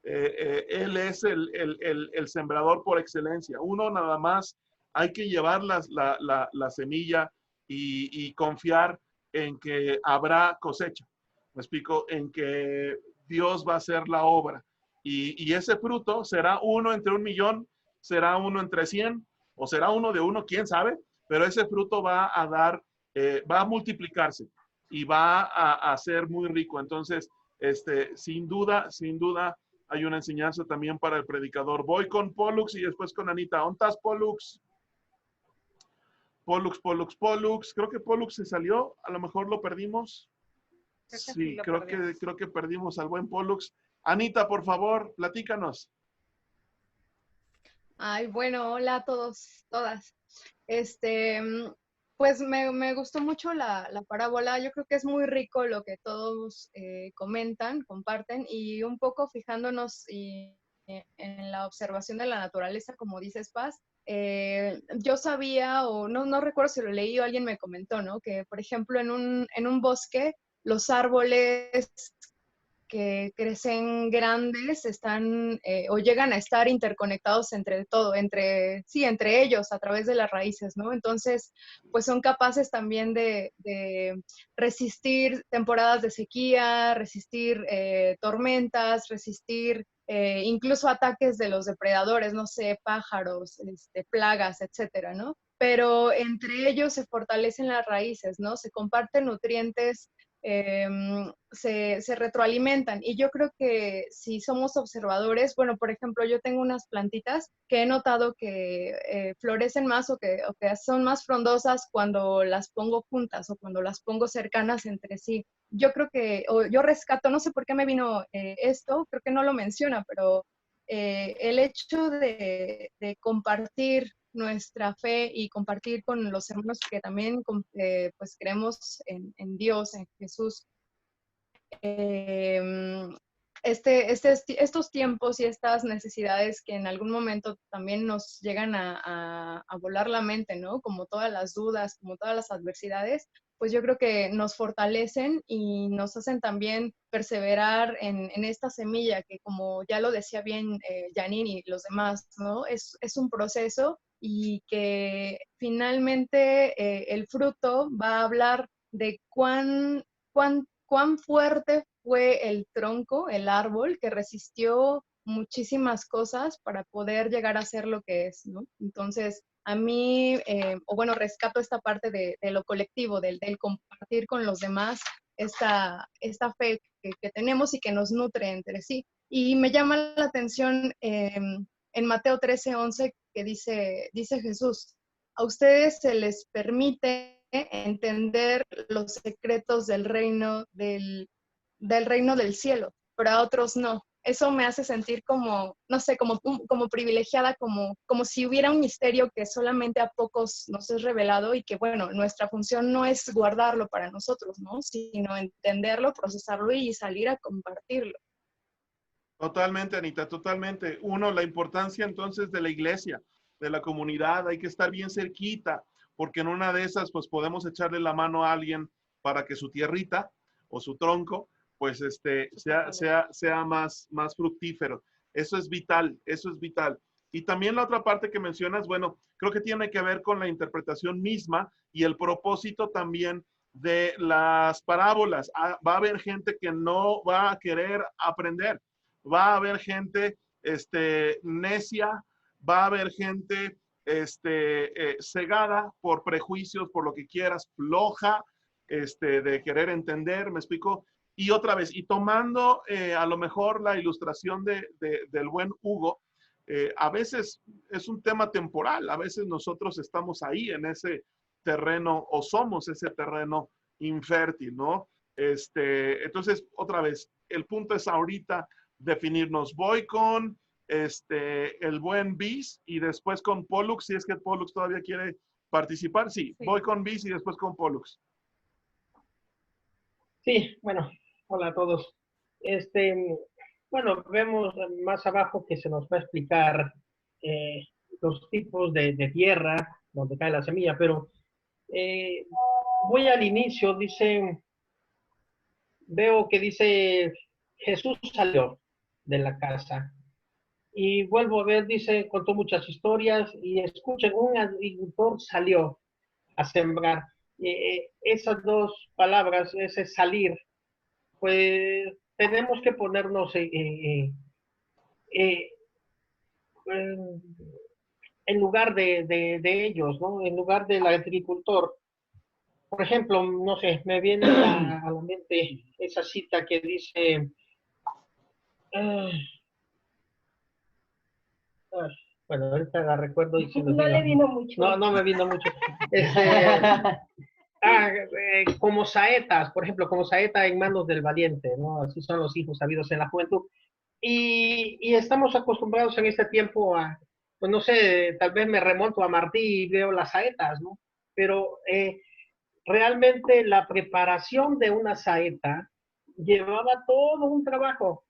Speaker 1: Él es el sembrador por excelencia. Uno nada más hay que llevar la semilla y confiar en que habrá cosecha. Me explico, en que Dios va a hacer la obra. Y ese fruto será uno entre 1,000,000, será uno entre 100, o será uno de uno, quién sabe, pero ese fruto va a dar, va a multiplicarse y va a ser muy rico. Entonces, sin duda, hay una enseñanza también para el predicador. Voy con Pollux y después con Anita. ¿Dónde estás, Pollux? Pollux. Creo que Pollux se salió. A lo mejor lo perdimos. Sí, creo que perdimos al buen Pollux. Anita, por favor, platícanos.
Speaker 7: Ay, bueno, hola a todos, todas. Pues me gustó mucho la parábola. Yo creo que es muy rico lo que todos comentan, comparten, y un poco fijándonos en la observación de la naturaleza, como dices, Paz. Yo sabía, o no recuerdo si lo leí o alguien me comentó, ¿no? Que, por ejemplo, en un bosque, los árboles que crecen grandes están o llegan a estar interconectados entre ellos a través de las raíces, ¿no? Entonces, pues son capaces también de resistir temporadas de sequía, resistir tormentas, resistir incluso ataques de los depredadores, no sé, pájaros, plagas, etcétera, ¿no? Pero entre ellos se fortalecen las raíces, ¿no? Se comparten nutrientes, se retroalimentan. Y yo creo que si somos observadores, bueno, por ejemplo, yo tengo unas plantitas que he notado que florecen más o que son más frondosas cuando las pongo juntas o cuando las pongo cercanas entre sí. Yo creo que, o yo rescato, no sé por qué me vino esto, creo que no lo menciona, pero el hecho de compartir nuestra fe y compartir con los hermanos que también pues creemos en Dios, en Jesús. Estos tiempos y estas necesidades que en algún momento también nos llegan a volar la mente, ¿no? Como todas las dudas, como todas las adversidades, pues yo creo que nos fortalecen y nos hacen también perseverar en esta semilla que, como ya lo decía bien Janine y los demás, ¿no? Es un proceso y que finalmente el fruto va a hablar de cuán fuerte fue el tronco, el árbol, que resistió muchísimas cosas para poder llegar a ser lo que es, ¿no? Entonces, a mí, rescato esta parte de lo colectivo, del compartir con los demás esta fe que tenemos y que nos nutre entre sí. Y me llama la atención en Mateo 13:11, que dice Jesús, a ustedes se les permite entender los secretos del reino del cielo, pero a otros no. Eso me hace sentir como, no sé, como privilegiada, como si hubiera un misterio que solamente a pocos nos es revelado y que, bueno, nuestra función no es guardarlo para nosotros, ¿no? Sino entenderlo, procesarlo y salir a compartirlo.
Speaker 1: Totalmente, Anita, totalmente. Uno, la importancia entonces de la iglesia, de la comunidad, hay que estar bien cerquita, porque en una de esas, pues podemos echarle la mano a alguien para que su tierrita o su tronco, pues sea más fructífero. Eso es vital, eso es vital. Y también la otra parte que mencionas, bueno, creo que tiene que ver con la interpretación misma y el propósito también de las parábolas. Va a haber gente que no va a querer aprender. Va a haber gente necia, va a haber gente cegada por prejuicios, por lo que quieras, floja, de querer entender, ¿me explico? Y otra vez, y tomando a lo mejor la ilustración del buen Hugo, a veces es un tema temporal, a veces nosotros estamos ahí en ese terreno o somos ese terreno infértil, ¿no? Entonces, otra vez, el punto es ahorita definirnos. Voy con el buen Bis y después con Pollux, si es que Pollux todavía quiere participar. Sí, voy con Bis y después con Pollux.
Speaker 8: Sí, bueno, hola a todos. Bueno, vemos más abajo que se nos va a explicar los tipos de tierra donde cae la semilla, pero voy al inicio, veo que dice Jesús salió de la casa. Y vuelvo a ver, dice, contó muchas historias y escuchen, un agricultor salió a sembrar. Esas dos palabras, ese salir, pues tenemos que ponernos en lugar de ellos, ¿no? En lugar del agricultor. Por ejemplo, no sé, me viene a la mente esa cita que dice... bueno, ahorita la recuerdo y se me
Speaker 3: No le vino mucho.
Speaker 8: No me vino mucho. Como saetas, por ejemplo, como saeta en manos del valiente, ¿no? Así son los hijos sabidos en la juventud. Y estamos acostumbrados en este tiempo a, pues no sé, tal vez me remonto a Martí y veo las saetas, ¿no? Pero realmente la preparación de una saeta llevaba todo un trabajo,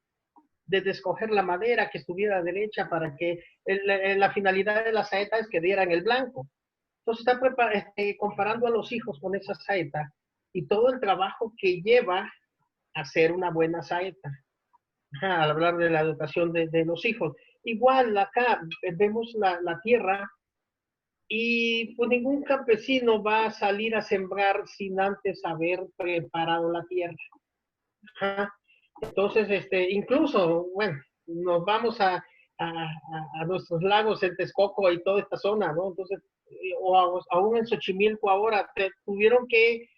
Speaker 8: desde escoger la madera que estuviera derecha para que la finalidad de la saeta es que dieran el blanco. Entonces está comparando a los hijos con esa saeta y todo el trabajo que lleva a hacer una buena saeta. Al hablar de la educación de los hijos. Igual acá vemos la tierra y pues ningún campesino va a salir a sembrar sin antes haber preparado la tierra. Entonces, incluso, bueno, nos vamos a nuestros lagos en Texcoco y toda esta zona, ¿no? Entonces, o aún en Xochimilco ahora, tuvieron que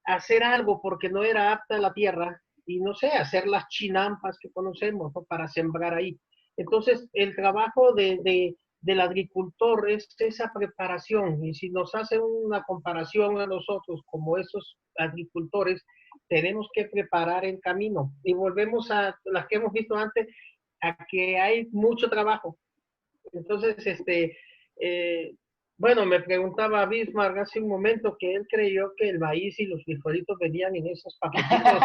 Speaker 8: hacer algo porque no era apta la tierra y no sé, hacer las chinampas que conocemos, ¿no? Para sembrar ahí. Entonces, el trabajo del agricultor es esa preparación y si nos hacen una comparación a nosotros como esos agricultores, tenemos que preparar el camino y volvemos a las que hemos visto antes, a que hay mucho trabajo. Entonces, bueno, me preguntaba Bismarck hace un momento que él creyó que el maíz y los frijolitos venían en esos paquetitos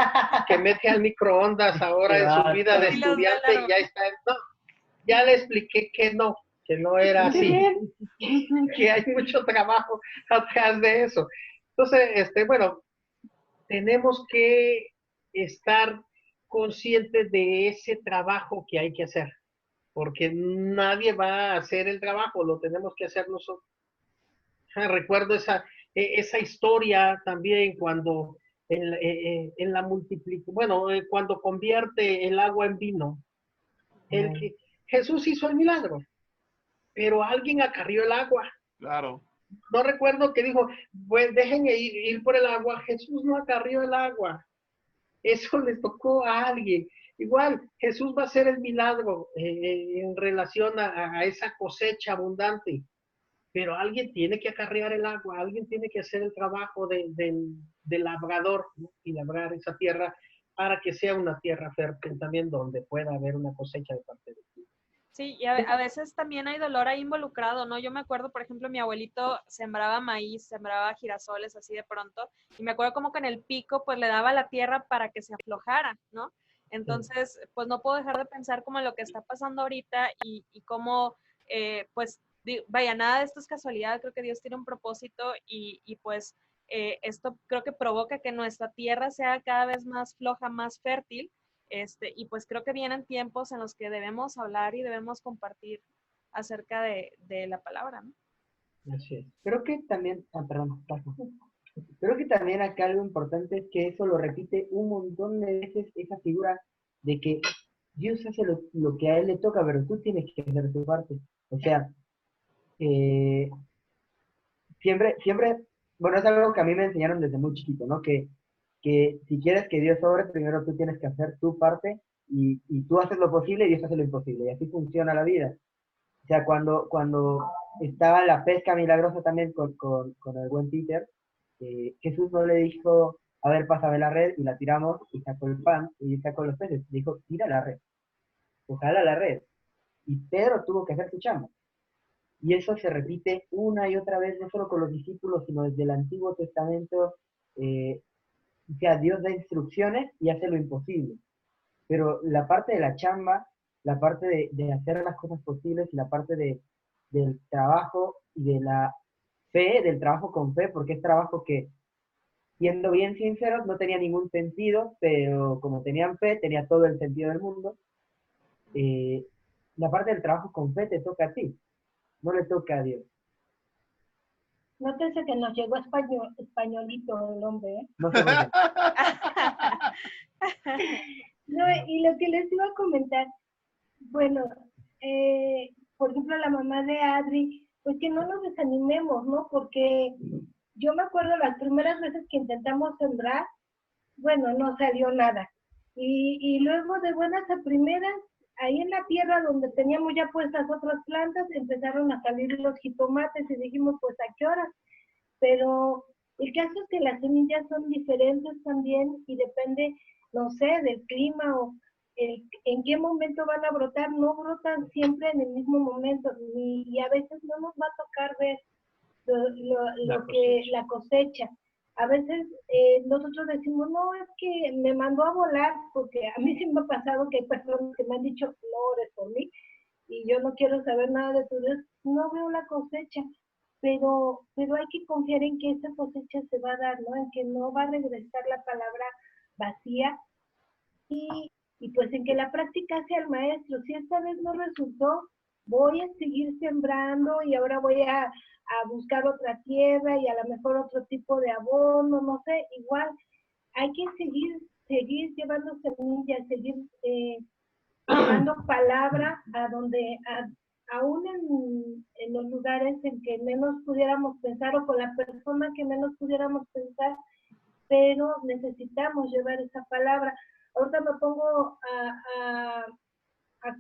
Speaker 8: que mete al microondas ahora en su vida de estudiante y ya está. No, ya le expliqué que no era así, que hay mucho trabajo atrás de eso. Entonces, bueno, tenemos que estar conscientes de ese trabajo que hay que hacer, porque nadie va a hacer el trabajo, lo tenemos que hacer nosotros. Recuerdo esa historia también cuando en la multiplicación, bueno, cuando convierte el agua en vino. Jesús hizo el milagro, pero alguien acarrió el agua.
Speaker 1: Claro.
Speaker 8: No recuerdo que dijo, pues dejen ir por el agua. Jesús no acarrió el agua. Eso les tocó a alguien. Igual, Jesús va a hacer el milagro en relación a esa cosecha abundante, pero alguien tiene que acarrear el agua, alguien tiene que hacer el trabajo del labrador, ¿no? Y labrar esa tierra para que sea una tierra fértil también donde pueda haber una cosecha de parte de Dios.
Speaker 9: Sí, y a veces también hay dolor ahí involucrado, ¿no? Yo me acuerdo, por ejemplo, mi abuelito sembraba maíz, sembraba girasoles así de pronto, y me acuerdo como que en el pico pues le daba la tierra para que se aflojara, ¿no? Entonces, pues no puedo dejar de pensar como en lo que está pasando ahorita y cómo, pues, vaya, nada de esto es casualidad, creo que Dios tiene un propósito y pues esto creo que provoca que nuestra tierra sea cada vez más floja, más fértil. Y pues creo que vienen tiempos en los que debemos hablar y debemos compartir acerca de la palabra, ¿no?
Speaker 8: Así es.
Speaker 3: Creo que también, perdón, paso. Creo que también acá algo importante es que eso lo repite un montón de veces esa figura de que Dios hace lo que a él le toca, pero tú tienes que hacer tu parte. O sea, siempre, bueno, es algo que a mí me enseñaron desde muy chiquito, ¿no? Que si quieres que Dios obre, primero tú tienes que hacer tu parte y tú haces lo posible y Dios hace lo imposible. Y así funciona la vida. O sea, cuando estaba la pesca milagrosa también con el buen Peter, Jesús no le dijo, a ver, pásame la red, y la tiramos, y sacó el pan, y sacó los peces. Dijo, tira la red, ojalá la red. Y Pedro tuvo que hacer su chamba. Y eso se repite una y otra vez, no solo con los discípulos, sino desde el Antiguo Testamento. O sea, Dios da instrucciones y hace lo imposible. Pero la parte de la chamba, la parte de hacer las cosas posibles y la parte del trabajo y de la fe, del trabajo con fe, porque es trabajo que, siendo bien sinceros, no tenía ningún sentido, pero como tenían fe, tenía todo el sentido del mundo. La parte del trabajo con fe te toca a ti, no le toca a Dios.
Speaker 10: Nótese que nos llegó españolito el hombre, ¿eh?
Speaker 3: No sé por qué.
Speaker 10: No, y lo que les iba a comentar, bueno, por ejemplo, la mamá de Adri, pues que no nos desanimemos, ¿no? Porque yo me acuerdo las primeras veces que intentamos sembrar, bueno, no salió nada. Y luego de buenas a primeras, ahí en la tierra donde teníamos ya puestas otras plantas, empezaron a salir los jitomates y dijimos, pues ¿a qué hora? Pero el caso es que las semillas son diferentes también y depende, no sé, del clima o en qué momento van a brotar. No brotan siempre en el mismo momento y a veces no nos va a tocar ver la cosecha. A veces nosotros decimos, no, es que me mandó a volar, porque a mí sí me ha pasado que hay personas que me han dicho, no ores por mí, y yo no quiero saber nada de tu Dios, no veo la cosecha, pero hay que confiar en que esa cosecha se va a dar, ¿no? En que no va a regresar la palabra vacía, y pues en que la práctica sea el maestro. Si esta vez no resultó, voy a seguir sembrando y ahora voy a buscar otra tierra y a lo mejor otro tipo de abono, no sé, igual hay que seguir llevando semillas, seguir llevando palabra a donde, aún en los lugares en que menos pudiéramos pensar o con la persona que menos pudiéramos pensar, pero necesitamos llevar esa palabra. Ahorita me pongo a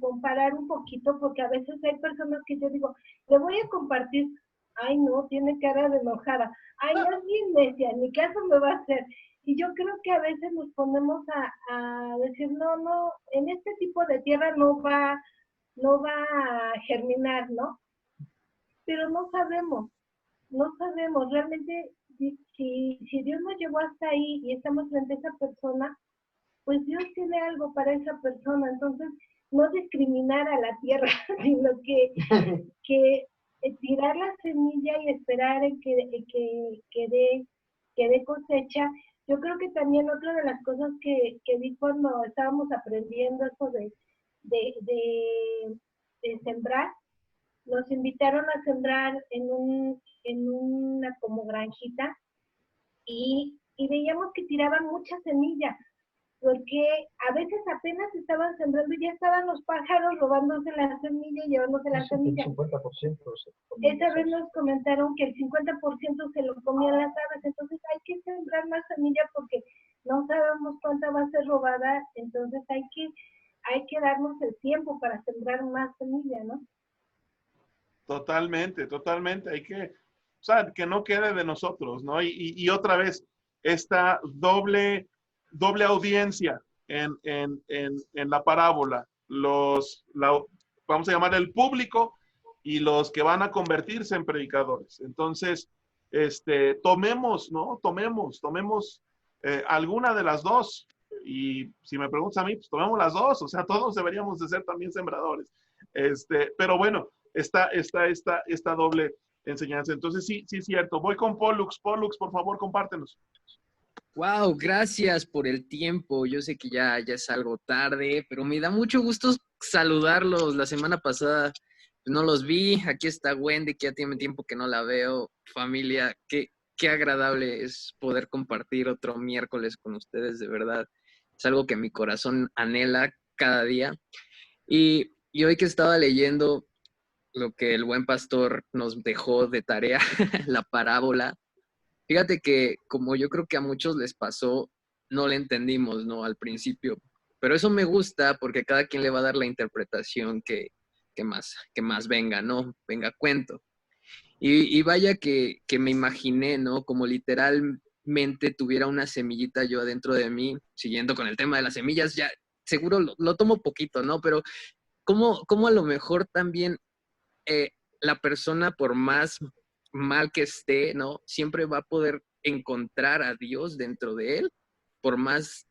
Speaker 10: comparar un poquito, porque a veces hay personas que yo digo, le voy a compartir, ay no, tiene cara de enojada, ay no es bien necia, ni caso me va a hacer. Y yo creo que a veces nos ponemos a decir, no, en este tipo de tierra no va a germinar, ¿no? Pero no sabemos realmente si Dios nos llevó hasta ahí y estamos frente a esa persona, pues Dios tiene algo para esa persona. Entonces, no discriminar a la tierra, sino que tirar la semilla y esperar en que dé cosecha. Yo creo que también otra de las cosas que vi cuando estábamos aprendiendo eso de sembrar, nos invitaron a sembrar en una como granjita y veíamos que tiraban mucha semilla, porque a veces apenas estaban sembrando y ya estaban los pájaros robándose la semilla y llevándose la semilla.
Speaker 8: El 50%.
Speaker 10: Esa vez nos comentaron que el 50% se lo comían las aves, entonces hay que sembrar más semilla porque no sabemos sabemos cuánta va a ser robada, entonces hay que darnos el tiempo para sembrar más semilla, ¿no?
Speaker 1: Totalmente, totalmente. Hay que, o sea, que no quede de nosotros, ¿no? Y otra vez, esta doble audiencia en la parábola. Vamos a llamar el público y los que van a convertirse en predicadores. Entonces, tomemos, ¿no? Tomemos alguna de las dos. Y si me preguntas a mí, pues tomemos las dos. O sea, todos deberíamos de ser también sembradores. Pero bueno, esta doble enseñanza. Entonces, sí, es cierto. Voy con Pollux. Pollux, por favor, compártenos.
Speaker 11: Wow, gracias por el tiempo. Yo sé que ya es algo tarde, pero me da mucho gusto saludarlos. La semana pasada no los vi. Aquí está Wendy, que ya tiene tiempo que no la veo. Familia, qué agradable es poder compartir otro miércoles con ustedes, de verdad. Es algo que mi corazón anhela cada día. Y hoy que estaba leyendo lo que el buen pastor nos dejó de tarea, la parábola, fíjate que como yo creo que a muchos les pasó, no le entendimos, ¿no? Al principio. Pero eso me gusta porque cada quien le va a dar la interpretación que más venga, ¿no? Venga cuento. Y vaya que me imaginé, ¿no? Como literalmente tuviera una semillita yo adentro de mí, siguiendo con el tema de las semillas, ya seguro lo tomo poquito, ¿no? Pero ¿cómo a lo mejor también la persona, por más mal que esté, ¿no? Siempre va a poder encontrar a Dios dentro de él, por más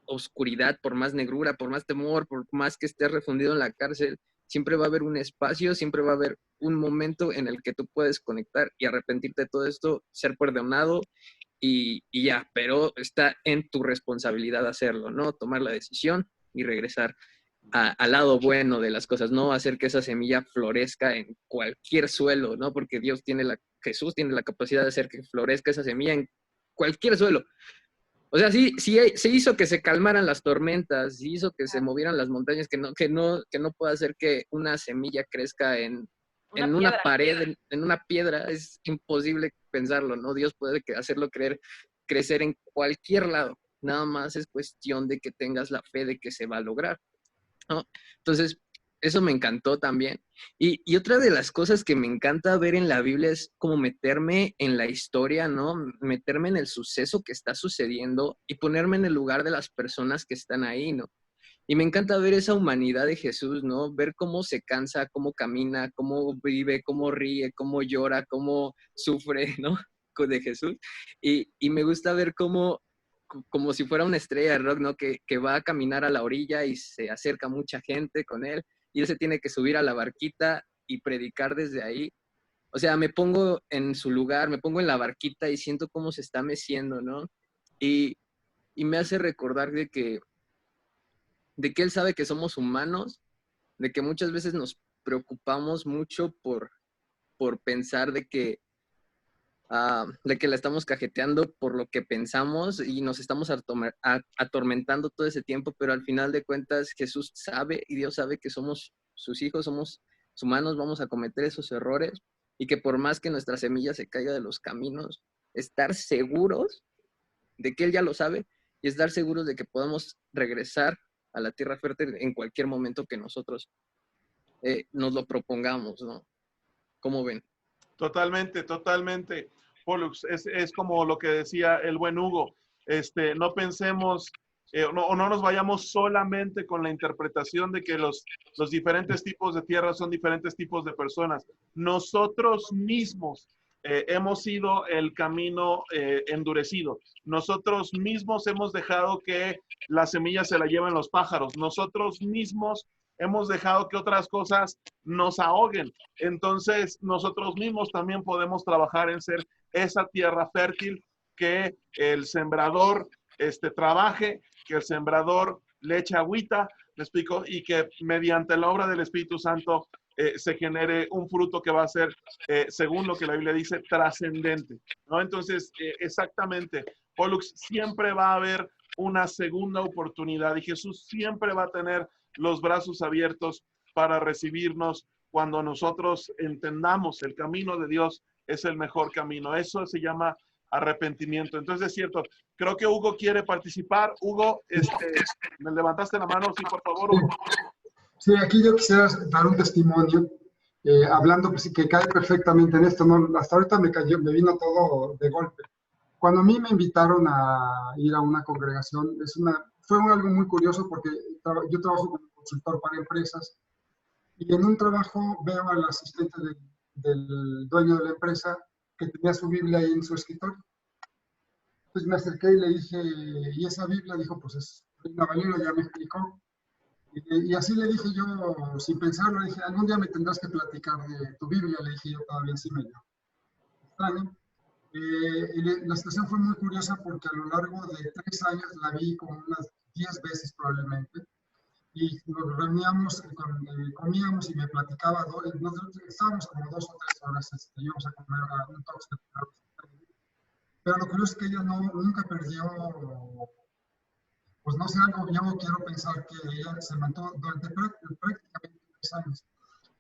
Speaker 11: oscuridad, por más negrura, por más temor, por más que esté refundido en la cárcel, siempre va a haber un espacio, siempre va a haber un momento en el que tú puedes conectar y arrepentirte de todo esto, ser perdonado y ya, pero está en tu responsabilidad hacerlo, ¿no? Tomar la decisión y regresar al lado bueno de las cosas, no hacer que esa semilla florezca en cualquier suelo, ¿no? Porque Jesús tiene la capacidad de hacer que florezca esa semilla en cualquier suelo. O sea, sí, se hizo que se calmaran las tormentas, sí hizo que se movieran las montañas, que no pueda hacer que una semilla crezca en una pared, en una piedra. Es imposible pensarlo, ¿no? Dios puede hacerlo crecer en cualquier lado. Nada más es cuestión de que tengas la fe de que se va a lograr, ¿no? Entonces, eso me encantó también. Y otra de las cosas que me encanta ver en la Biblia es como meterme en la historia, ¿no? Meterme en el suceso que está sucediendo y ponerme en el lugar de las personas que están ahí, ¿no? Y me encanta ver esa humanidad de Jesús, ¿no? Ver cómo se cansa, cómo camina, cómo vive, cómo ríe, cómo llora, cómo sufre, ¿no? De Jesús. Y me gusta ver como si fuera una estrella de rock, ¿no? Que va a caminar a la orilla y se acerca mucha gente con él. Y él se tiene que subir a la barquita y predicar desde ahí. O sea, me pongo en su lugar, me pongo en la barquita y siento cómo se está meciendo, ¿no? Y me hace recordar de que él sabe que somos humanos, de que muchas veces nos preocupamos mucho por pensar de que la estamos cajeteando por lo que pensamos y nos estamos atormentando todo ese tiempo, pero al final de cuentas Jesús sabe y Dios sabe que somos sus hijos, somos humanos, vamos a cometer esos errores y que por más que nuestra semilla se caiga de los caminos, estar seguros de que Él ya lo sabe y estar seguros de que podemos regresar a la tierra fértil en cualquier momento que nosotros nos lo propongamos, ¿no? ¿Cómo ven?
Speaker 1: Totalmente. Pollux, es como lo que decía el buen Hugo, no pensemos o no nos vayamos solamente con la interpretación de que los diferentes tipos de tierra son diferentes tipos de personas. Nosotros mismos hemos sido el camino endurecido. Nosotros mismos hemos dejado que la semilla se la lleven los pájaros. Nosotros mismos hemos dejado que otras cosas nos ahoguen. Entonces, nosotros mismos también podemos trabajar en ser esa tierra fértil, que el sembrador trabaje, que el sembrador le eche agüita, ¿me explico? Y que mediante la obra del Espíritu Santo se genere un fruto que va a ser, según lo que la Biblia dice, trascendente, ¿no? Entonces, exactamente, Pollux, siempre va a haber una segunda oportunidad y Jesús siempre va a tener los brazos abiertos para recibirnos cuando nosotros entendamos el camino de Dios es el mejor camino. Eso se llama arrepentimiento. Entonces es cierto, creo que Hugo quiere participar. Hugo, me levantaste la mano, sí, por favor, Hugo.
Speaker 2: Sí, aquí yo quisiera dar un testimonio, hablando pues, que cae perfectamente en esto, ¿no? Hasta ahorita me vino todo de golpe. Cuando a mí me invitaron a ir a una congregación, fue algo muy curioso porque yo trabajo como consultor para empresas y en un trabajo veo al asistente del dueño de la empresa que tenía su Biblia ahí en su escritorio. Entonces me acerqué y le dije, ¿y esa Biblia? Dijo, pues es Reina Valera, ya me explicó. Y así le dije yo, sin pensarlo, le dije, algún día me tendrás que platicar de tu Biblia, le dije yo todavía encima yo. Extraño. La situación fue muy curiosa porque a lo largo de 3 años la vi como unas 10 veces probablemente. Y nos reuníamos, comíamos y me platicaba, estábamos como 2 o 3 horas, íbamos a comer a un toque. Pero lo curioso es que ella nunca perdió, pues no sé, algo, yo quiero pensar que ella se mantuvo durante prácticamente 3 años.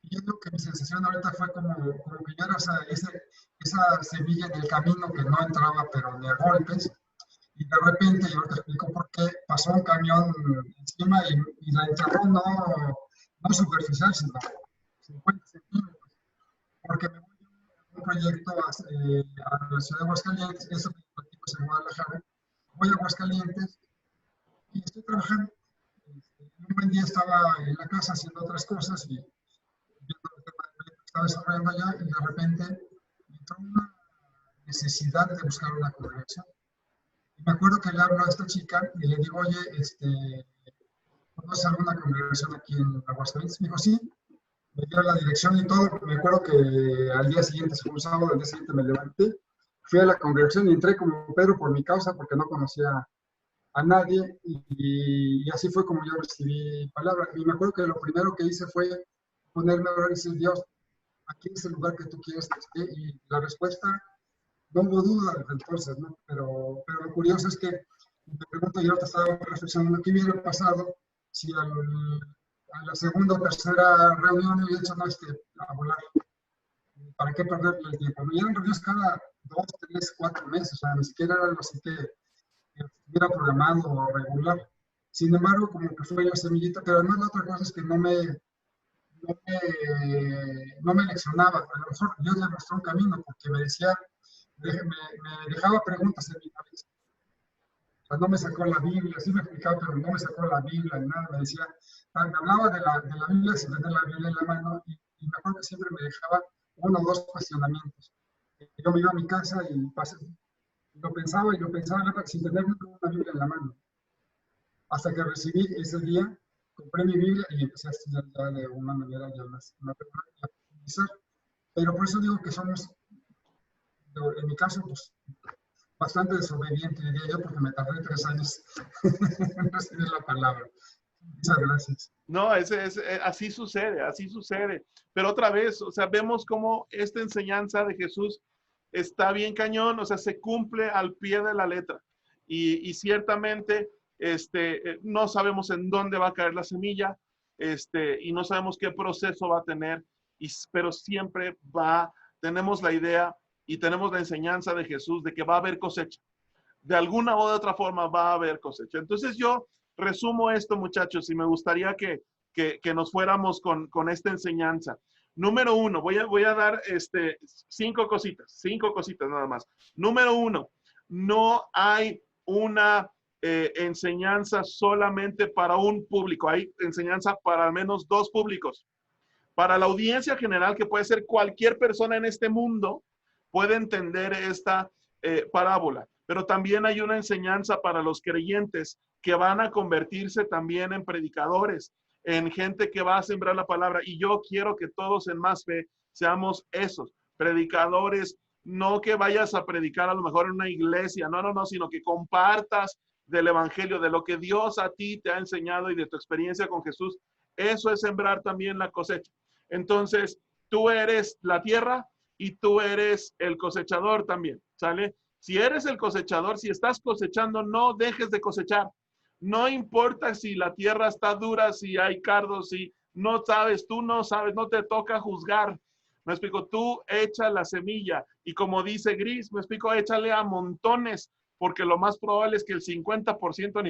Speaker 2: Y yo creo que mi sensación ahorita fue como que yo era esa semilla en el camino que no entraba, pero ni a golpes. Y de repente, yo te explico por qué, pasó un camión encima y la enterró no superficial, sino 50 centímetros. Porque me voy a un proyecto a la ciudad de Aguascalientes, eso que platico es en Guadalajara. Voy a Aguascalientes y estoy trabajando. Un buen día estaba en la casa haciendo otras cosas y viendo el tema del proyecto que estaba desarrollando allá y de repente me entró una necesidad de buscar una congregación. Y me acuerdo que le hablo a esta chica y le digo, oye, ¿conoces alguna congregación aquí en Aguascalientes? Me dijo, sí. Me dio la dirección y todo. Me acuerdo que al día siguiente, fue un sábado, al día siguiente me levanté, fui a la congregación y entré como Pedro por mi causa porque no conocía a nadie y así fue como yo recibí palabra. Y me acuerdo que lo primero que hice fue ponerme a orar y decir, Dios, aquí es el lugar que tú quieres que esté. Y la respuesta, no hubo duda desde entonces, ¿no? Pero lo curioso es que, te pregunto, yo te estaba reflexionando, ¿qué hubiera pasado si a la segunda o tercera reunión hubiera dicho, no, a volar? ¿Para qué perderle el tiempo? Me dieron reuniones cada 2, 3, 4 meses, o sea, ni siquiera era algo así que estuviera programado o regular. Sin embargo, como que fue la semillita, pero además la otra cosa es que no me leccionaba. A lo mejor Dios le mostró un camino porque me decía, me dejaba preguntas en mi cabeza. O sea, no me sacó la Biblia, sí me explicaba, pero no me sacó la Biblia ni nada. Me decía, me hablaba de la Biblia sin tener la Biblia en la mano y me acuerdo que siempre me dejaba 1 o 2 cuestionamientos. Yo me iba a mi casa y lo pensaba sin tener una Biblia en la mano. Hasta que recibí ese día, compré mi Biblia y empecé a estudiar ya de una manera ya más profundizar. Pero por eso digo que somos, en mi caso, pues, bastante desobediente, diría yo, porque me tardé 3 años en recibir la palabra. Muchas gracias.
Speaker 1: No, así sucede, así sucede. Pero otra vez, o sea, vemos cómo esta enseñanza de Jesús está bien cañón, o sea, se cumple al pie de la letra. Y ciertamente, no sabemos en dónde va a caer la semilla, y no sabemos qué proceso va a tener, pero siempre tenemos la idea y tenemos la enseñanza de Jesús de que va a haber cosecha. De alguna u otra forma va a haber cosecha. Entonces yo resumo esto, muchachos, y me gustaría que nos fuéramos con esta enseñanza. Número 1, voy a dar 5 cositas nada más. Número 1, no hay una enseñanza solamente para un público, hay enseñanza para al menos 2 públicos. Para la audiencia general, que puede ser cualquier persona en este mundo, puede entender esta parábola. Pero también hay una enseñanza para los creyentes que van a convertirse también en predicadores, en gente que va a sembrar la palabra. Y yo quiero que todos en Más Fe seamos esos predicadores, no que vayas a predicar a lo mejor en una iglesia, no, sino que compartas del evangelio, de lo que Dios a ti te ha enseñado y de tu experiencia con Jesús. Eso es sembrar también la cosecha. Entonces, tú eres la tierra y tú eres el cosechador también, ¿sale? Si eres el cosechador, si estás cosechando, no dejes de cosechar. No importa si la tierra está dura, si hay cardos, si no sabes, tú no sabes, no te toca juzgar. Me explico, tú echa la semilla Y como dice Gris, me explico, échale a montones, porque lo más probable es que el 50%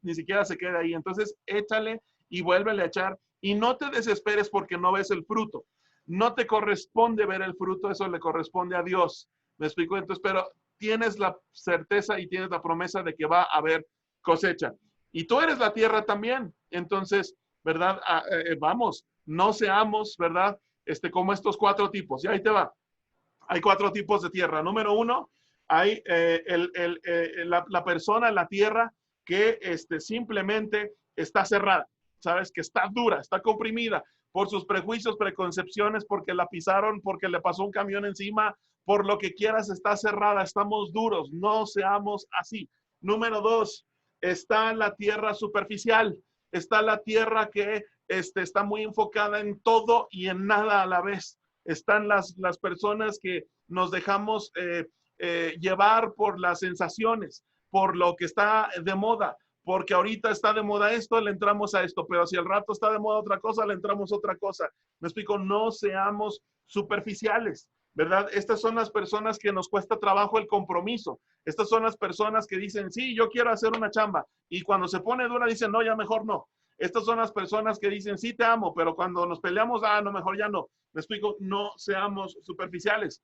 Speaker 1: ni siquiera se quede ahí. Entonces, échale y vuélvele a echar. Y no te desesperes porque no ves el fruto. No te corresponde ver el fruto, eso le corresponde a Dios. ¿Me explico? Entonces, pero tienes la certeza y tienes la promesa de que va a haber cosecha. Y tú eres la tierra también. Entonces, ¿verdad? Vamos, no seamos, ¿verdad? Como estos 4 tipos. Y ahí te va. Hay 4 tipos de tierra. Número 1, hay la persona en la tierra que simplemente está cerrada, ¿sabes? Que está dura, está comprimida por sus prejuicios, preconcepciones, porque la pisaron, porque le pasó un camión encima, por lo que quieras, está cerrada, estamos duros, no seamos así. Número 2, está la tierra superficial, está la tierra que está muy enfocada en todo y en nada a la vez. Están las personas que nos dejamos llevar por las sensaciones, por lo que está de moda, porque ahorita está de moda esto, le entramos a esto, pero si al rato está de moda otra cosa, le entramos a otra cosa. Me explico, no seamos superficiales, ¿verdad? Estas son las personas que nos cuesta trabajo el compromiso. Estas son las personas que dicen, sí, yo quiero hacer una chamba, y cuando se pone dura dicen, no, ya mejor no. Estas son las personas que dicen, sí, te amo, pero cuando nos peleamos, no, mejor ya no. Me explico, no seamos superficiales.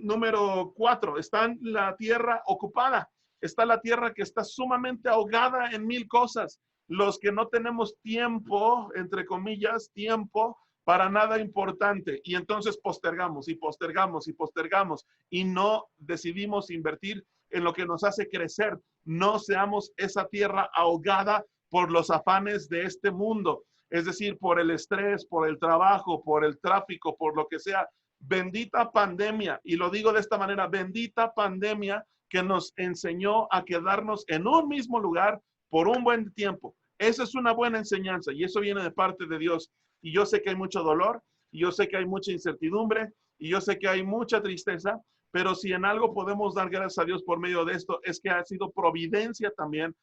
Speaker 1: Número 4, está la tierra ocupada. Está la tierra que está sumamente ahogada en 1000 cosas. Los que no tenemos tiempo, entre comillas, tiempo para nada importante. Y entonces postergamos y postergamos y postergamos y no decidimos invertir en lo que nos hace crecer. No seamos esa tierra ahogada por los afanes de este mundo. Es decir, por el estrés, por el trabajo, por el tráfico, por lo que sea. Bendita pandemia, y lo digo de esta manera, bendita pandemia que nos enseñó a quedarnos en un mismo lugar por un buen tiempo. Esa es una buena enseñanza y eso viene de parte de Dios. Y yo sé que hay mucho dolor, y yo sé que hay mucha incertidumbre, y yo sé que hay mucha tristeza, pero si en algo podemos dar gracias a Dios por medio de esto, es que ha sido providencia también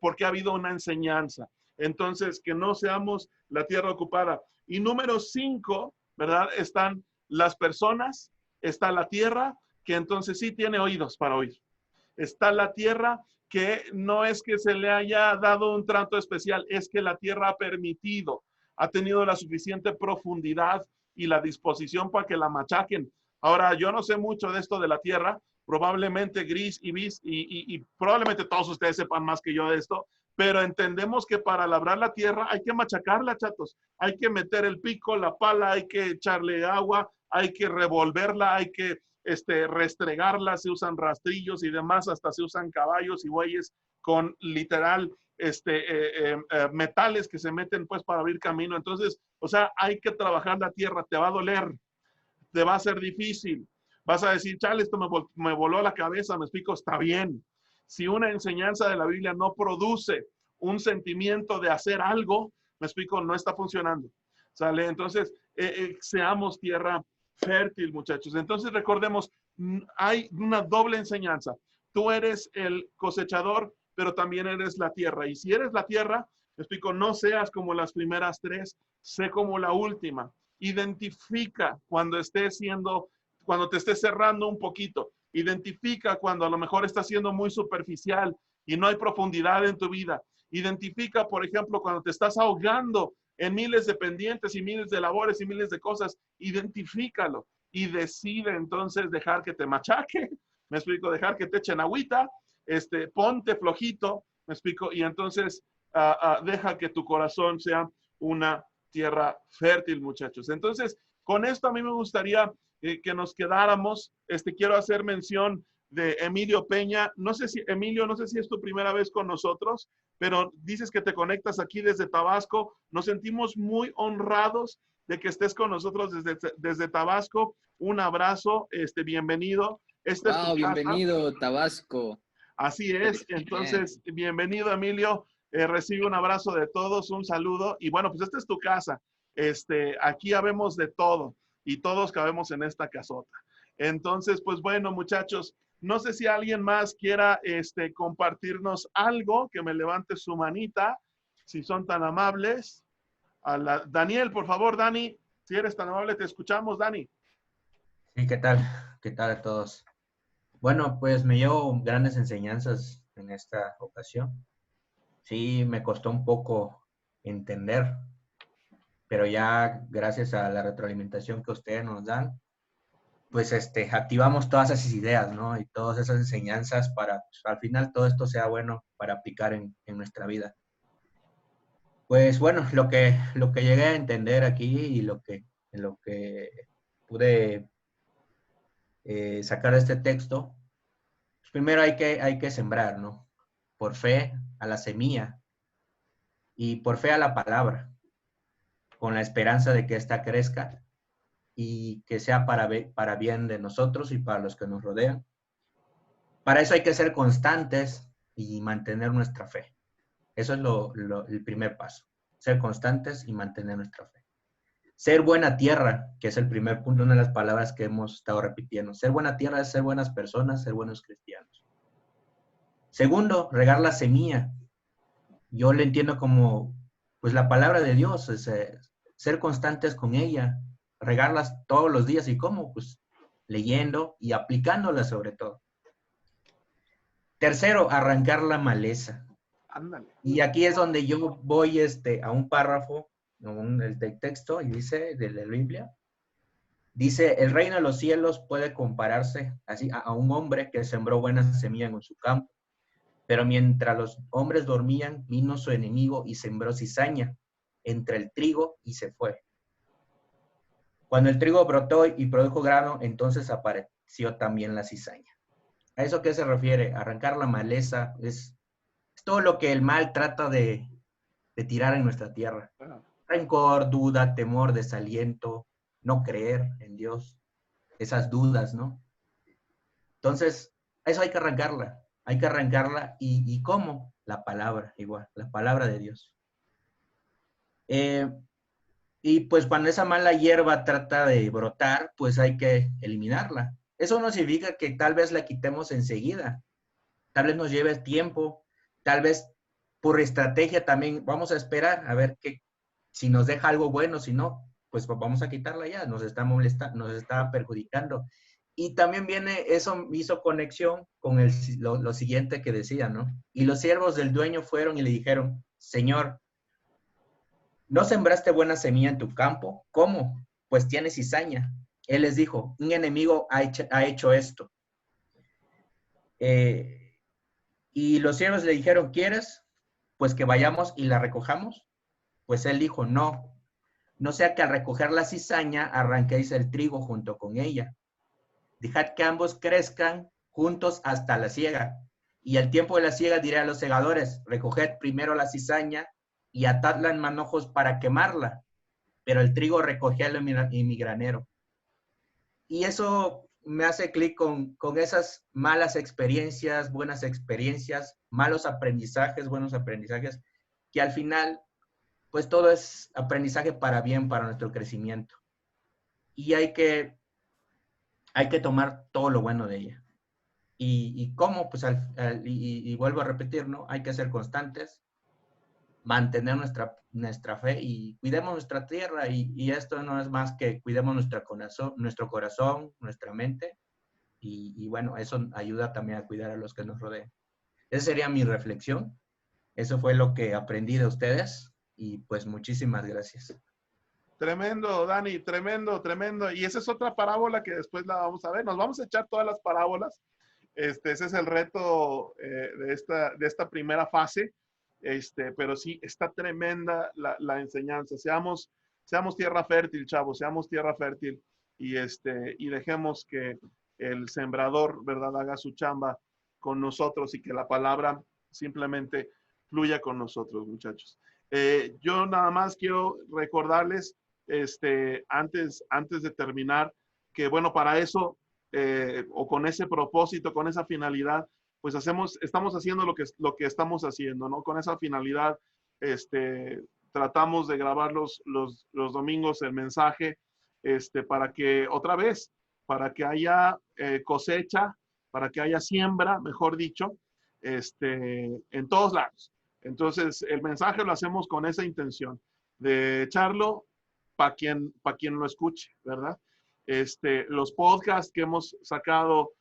Speaker 1: porque ha habido una enseñanza. Entonces, que no seamos la tierra ocupada. Y número 5, ¿verdad? Están las personas, está la tierra, que entonces sí tiene oídos para oír. Está la tierra que no es que se le haya dado un trato especial, es que la tierra ha permitido, ha tenido la suficiente profundidad y la disposición para que la machaquen. Ahora, yo no sé mucho de esto de la tierra, probablemente Gris y Bis, y probablemente todos ustedes sepan más que yo de esto, pero entendemos que para labrar la tierra hay que machacarla, chatos. Hay que meter el pico, la pala, hay que echarle agua, hay que revolverla, hay que restregarla, se usan rastrillos y demás, hasta se usan caballos y bueyes con literal metales que se meten pues para abrir camino. Entonces, o sea, hay que trabajar la tierra, te va a doler, te va a ser difícil. Vas a decir, chale, esto me voló la cabeza, me explico, está bien. Si una enseñanza de la Biblia no produce un sentimiento de hacer algo, me explico, no está funcionando. ¿Sale? Entonces, seamos tierra fértil, muchachos. Entonces, recordemos, hay una doble enseñanza. Tú eres el cosechador, pero también eres la tierra. Y si eres la tierra, me explico, no seas como las primeras 3, sé como la última. Identifica cuando te estés cerrando un poquito. Identifica cuando a lo mejor estás siendo muy superficial y no hay profundidad en tu vida. Identifica, por ejemplo, cuando te estás ahogando en miles de pendientes y miles de labores y miles de cosas. Identifícalo y decide entonces dejar que te machaque. Me explico, dejar que te echen agüita. Ponte flojito, me explico, y entonces deja que tu corazón sea una tierra fértil, muchachos. Entonces, con esto a mí me gustaría que nos quedáramos. Quiero hacer mención de Emilio Peña. No sé si, Emilio, no sé si es tu primera vez con nosotros, pero dices que te conectas aquí desde Tabasco. Nos sentimos muy honrados de que estés con nosotros desde Tabasco. Un abrazo, bienvenido.
Speaker 11: Wow, bienvenido, Tabasco.
Speaker 1: Así es, entonces, bienvenido, Emilio. Recibe un abrazo de todos, un saludo. Y bueno, pues esta es tu casa. Aquí habemos de todo y todos cabemos en esta casota. Entonces, pues bueno, muchachos, no sé si alguien más quiera compartirnos algo, que me levante su manita, si son tan amables. Daniel, por favor, Dani, si eres tan amable, te escuchamos, Dani.
Speaker 12: Sí, ¿qué tal? ¿Qué tal a todos? Bueno, pues me llevo grandes enseñanzas en esta ocasión. Sí, me costó un poco entender, pero ya gracias a la retroalimentación que ustedes nos dan, pues activamos todas esas ideas, ¿no? Y todas esas enseñanzas para, pues, al final todo esto sea bueno para aplicar en nuestra vida. Pues bueno, lo que llegué a entender aquí y lo que pude sacar de este texto, pues primero hay que sembrar, ¿no? Por fe a la semilla y por fe a la palabra, con la esperanza de que ésta crezca y que sea para bien de nosotros y para los que nos rodean. Para eso hay que ser constantes y mantener nuestra fe. Eso es el primer paso, ser constantes y mantener nuestra fe. Ser buena tierra, que es el primer punto, una de las palabras que hemos estado repitiendo. Ser buena tierra es ser buenas personas, ser buenos cristianos. Segundo, regar la semilla. Yo le entiendo como, pues la palabra de Dios, es, ser constantes con ella, regarlas todos los días. ¿Y cómo? Pues leyendo y aplicándola sobre todo. Tercero, arrancar la maleza.
Speaker 1: Ándale.
Speaker 12: Y aquí es donde yo voy a un párrafo, el texto, y dice, de la Biblia, dice, el reino de los cielos puede compararse así a un hombre que sembró buena semilla en su campo. Pero mientras los hombres dormían, vino su enemigo y sembró cizaña entre el trigo y se fue. Cuando el trigo brotó y produjo grano, entonces apareció también la cizaña. ¿A eso qué se refiere? Arrancar la maleza es todo lo que el mal trata de tirar en nuestra tierra. Rencor, duda, temor, desaliento, no creer en Dios, esas dudas, ¿no? Entonces, eso hay que arrancarla. Hay que arrancarla. ¿Y cómo? La palabra, igual, la palabra de Dios. Y pues cuando esa mala hierba trata de brotar, pues hay que eliminarla. Eso no significa que tal vez la quitemos enseguida. Tal vez nos lleve tiempo. Tal vez por estrategia también vamos a esperar a ver si nos deja algo bueno. Si no, pues vamos a quitarla ya. Nos está molestando, nos está perjudicando. Y también eso hizo conexión con lo siguiente que decía, ¿no? Y los siervos del dueño fueron y le dijeron, Señor, ¿no sembraste buena semilla en tu campo? ¿Cómo? Pues tienes cizaña. Él les dijo, un enemigo ha hecho esto. Y los siervos le dijeron, ¿quieres? Pues que vayamos y la recojamos. Pues él dijo, no sea que al recoger la cizaña arranquéis el trigo junto con ella. Dejad que ambos crezcan juntos hasta la siega. Y al tiempo de la siega diré a los segadores, recoged primero la cizaña y atadla en manojos para quemarla, pero el trigo recogedlo en mi granero. Y eso me hace clic con esas malas experiencias, buenas experiencias, malos aprendizajes, buenos aprendizajes, que al final, pues todo es aprendizaje para bien, para nuestro crecimiento. Y hay que tomar todo lo bueno de ella. ¿Y cómo? Pues y vuelvo a repetir, ¿no? Hay que ser constantes, mantener nuestra fe y cuidemos nuestra tierra. Y esto no es más que cuidemos nuestro corazón, nuestra mente. Y bueno, eso ayuda también a cuidar a los que nos rodean. Esa sería mi reflexión. Eso fue lo que aprendí de ustedes. Y pues muchísimas gracias.
Speaker 1: Tremendo, Dani, tremendo, tremendo. Y esa es otra parábola que después la vamos a ver. Nos vamos a echar todas las parábolas. Ese es el reto de esta primera fase. Pero sí, está tremenda la enseñanza. Seamos tierra fértil, chavos, seamos tierra fértil y dejemos que el sembrador, ¿verdad?, haga su chamba con nosotros y que la palabra simplemente fluya con nosotros, muchachos. Yo nada más quiero recordarles, antes de terminar, que bueno, para eso, o con ese propósito, con esa finalidad, pues estamos haciendo lo que estamos haciendo, ¿no? Con esa finalidad, tratamos de grabar los domingos el mensaje, para que, otra vez, para que haya cosecha, para que haya siembra, mejor dicho, en todos lados. Entonces, el mensaje lo hacemos con esa intención, de echarlo para quien lo escuche, ¿verdad? Los podcasts que hemos sacado,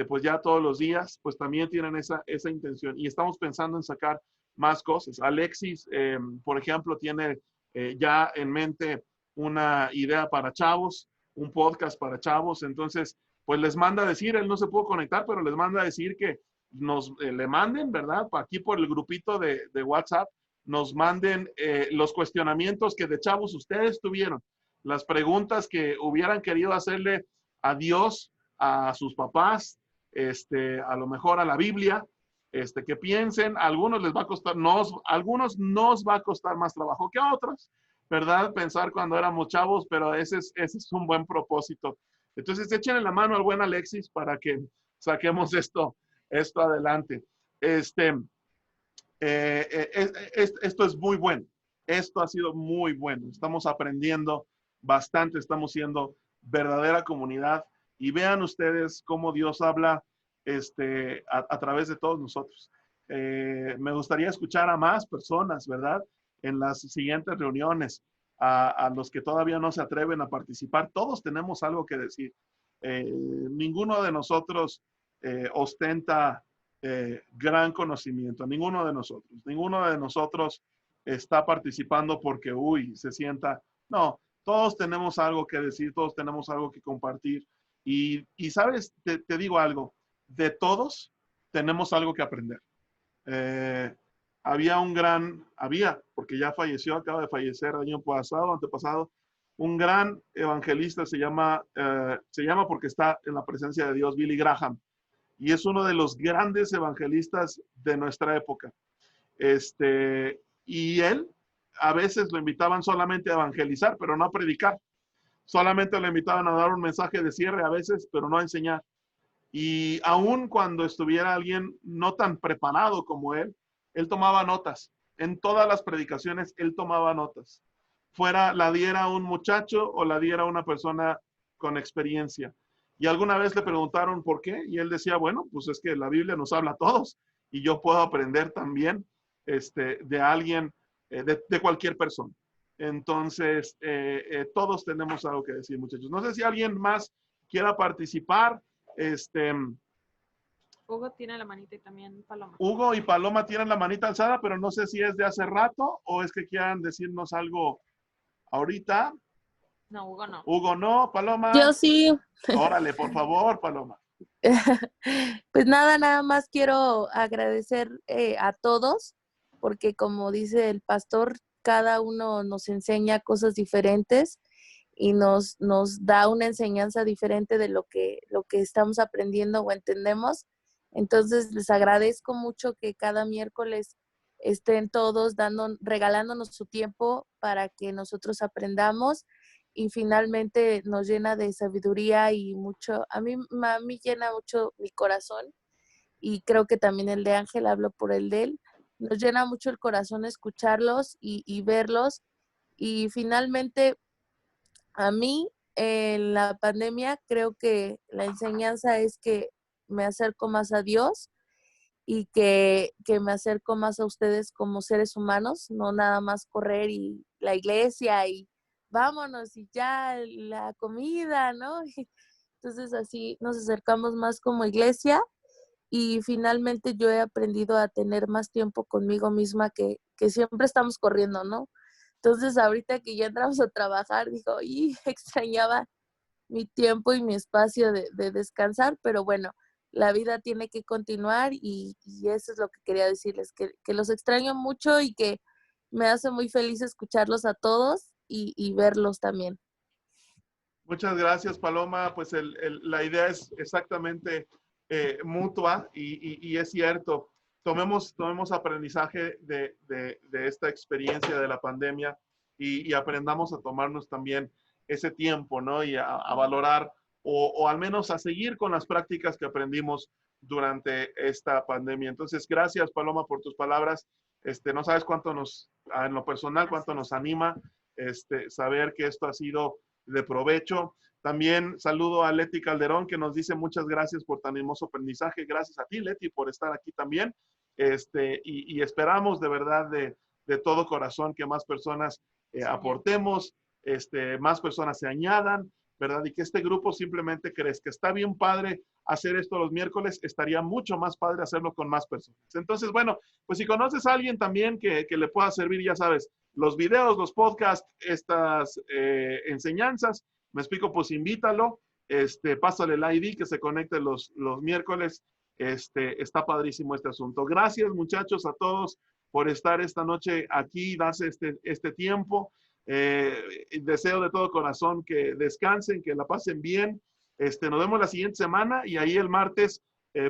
Speaker 1: pues ya todos los días, pues también tienen esa intención. Y estamos pensando en sacar más cosas. Alexis, por ejemplo, tiene ya en mente una idea para chavos, un podcast para chavos. Entonces, pues les manda a decir, él no se pudo conectar, pero les manda a decir que le manden, ¿verdad? Aquí por el grupito de WhatsApp, nos manden los cuestionamientos que de chavos ustedes tuvieron, las preguntas que hubieran querido hacerle a Dios, a sus papás, a lo mejor a la Biblia, que piensen, a algunos les va a costar, a algunos nos va a costar más trabajo que a otros, ¿verdad? Pensar cuando éramos chavos, pero ese es un buen propósito. Entonces, échenle la mano al buen Alexis para que saquemos esto adelante. Esto es muy bueno. Esto ha sido muy bueno. Estamos aprendiendo bastante, estamos siendo verdadera comunidad y vean ustedes cómo Dios habla a través de todos nosotros. Me gustaría escuchar a más personas, ¿verdad? En las siguientes reuniones, a los que todavía no se atreven a participar. Todos tenemos algo que decir. Ninguno de nosotros ostenta gran conocimiento, ninguno de nosotros está participando porque, se sienta, no, todos tenemos algo que decir, todos tenemos algo que compartir y sabes, te digo algo, de todos tenemos algo que aprender. Porque ya falleció, acaba de fallecer el año pasado, antepasado, un gran evangelista se llama porque está en la presencia de Dios, Billy Graham. Y es uno de los grandes evangelistas de nuestra época. Y él, a veces lo invitaban solamente a evangelizar, pero no a predicar. Solamente lo invitaban a dar un mensaje de cierre a veces, pero no a enseñar. Y aun cuando estuviera alguien no tan preparado como él tomaba notas. En todas las predicaciones, él tomaba notas. Fuera la diera un muchacho o la diera una persona con experiencia. Y alguna vez le preguntaron por qué, y él decía, bueno, pues es que la Biblia nos habla a todos, y yo puedo aprender también de alguien, de cualquier persona. Entonces, todos tenemos algo que decir, muchachos. No sé si alguien más quiera participar.
Speaker 9: Hugo tiene la manita y también Paloma.
Speaker 1: Hugo y Paloma tienen la manita alzada, pero no sé si es de hace rato o es que quieran decirnos algo ahorita.
Speaker 9: No, Hugo no.
Speaker 1: Hugo no, Paloma.
Speaker 13: Yo sí.
Speaker 1: Órale, por favor, Paloma.
Speaker 13: Pues nada más quiero agradecer a todos, porque como dice el pastor, cada uno nos enseña cosas diferentes y nos da una enseñanza diferente de lo que estamos aprendiendo o entendemos. Entonces les agradezco mucho que cada miércoles estén todos regalándonos su tiempo para que nosotros aprendamos. Y finalmente nos llena de sabiduría y mucho, a mí llena mucho mi corazón y creo que también el de Ángel, hablo por el de él, nos llena mucho el corazón escucharlos y verlos. Y finalmente a mí en la pandemia creo que la enseñanza es que me acerco más a Dios y que me acerco más a ustedes como seres humanos, no nada más correr y la iglesia y vámonos y ya la comida, ¿no? Entonces así nos acercamos más como iglesia y finalmente yo he aprendido a tener más tiempo conmigo misma que siempre estamos corriendo, ¿no? Entonces ahorita que ya entramos a trabajar, digo, extrañaba mi tiempo y mi espacio de descansar, pero bueno, la vida tiene que continuar y eso es lo que quería decirles, que los extraño mucho y que me hace muy feliz escucharlos a todos y verlos también.
Speaker 1: Muchas gracias, Paloma. Pues la idea es exactamente mutua y es cierto. Tomemos aprendizaje de esta experiencia de la pandemia y aprendamos a tomarnos también ese tiempo, ¿no? Y a valorar o al menos a seguir con las prácticas que aprendimos durante esta pandemia. Entonces, gracias, Paloma, por tus palabras. No sabes cuánto en lo personal, cuánto nos anima saber que esto ha sido de provecho. También saludo a Leti Calderón, que nos dice muchas gracias por tan hermoso aprendizaje. Gracias a ti, Leti, por estar aquí también. Y esperamos de verdad de todo corazón que más personas aportemos, más personas se añadan ¿verdad? Y que este grupo simplemente crezca. Está bien padre hacer esto los miércoles, estaría mucho más padre hacerlo con más personas. Entonces, bueno, pues si conoces a alguien también que le pueda servir, ya sabes, los videos, los podcasts, estas enseñanzas, me explico, pues invítalo, pásale el ID que se conecte los miércoles. Está padrísimo este asunto. Gracias, muchachos, a todos por estar esta noche aquí, darse este tiempo. Deseo de todo corazón que descansen, que la pasen bien. Nos vemos la siguiente semana y ahí el martes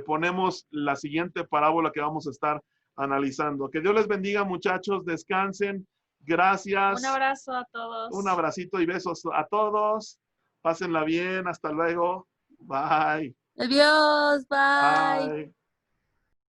Speaker 1: ponemos la siguiente parábola que vamos a estar analizando. Que Dios les bendiga, muchachos, descansen. Gracias.
Speaker 9: Un abrazo a todos.
Speaker 1: Un abracito y besos a todos. Pásenla bien. Hasta luego. Bye.
Speaker 13: Adiós. Bye.
Speaker 1: Bye.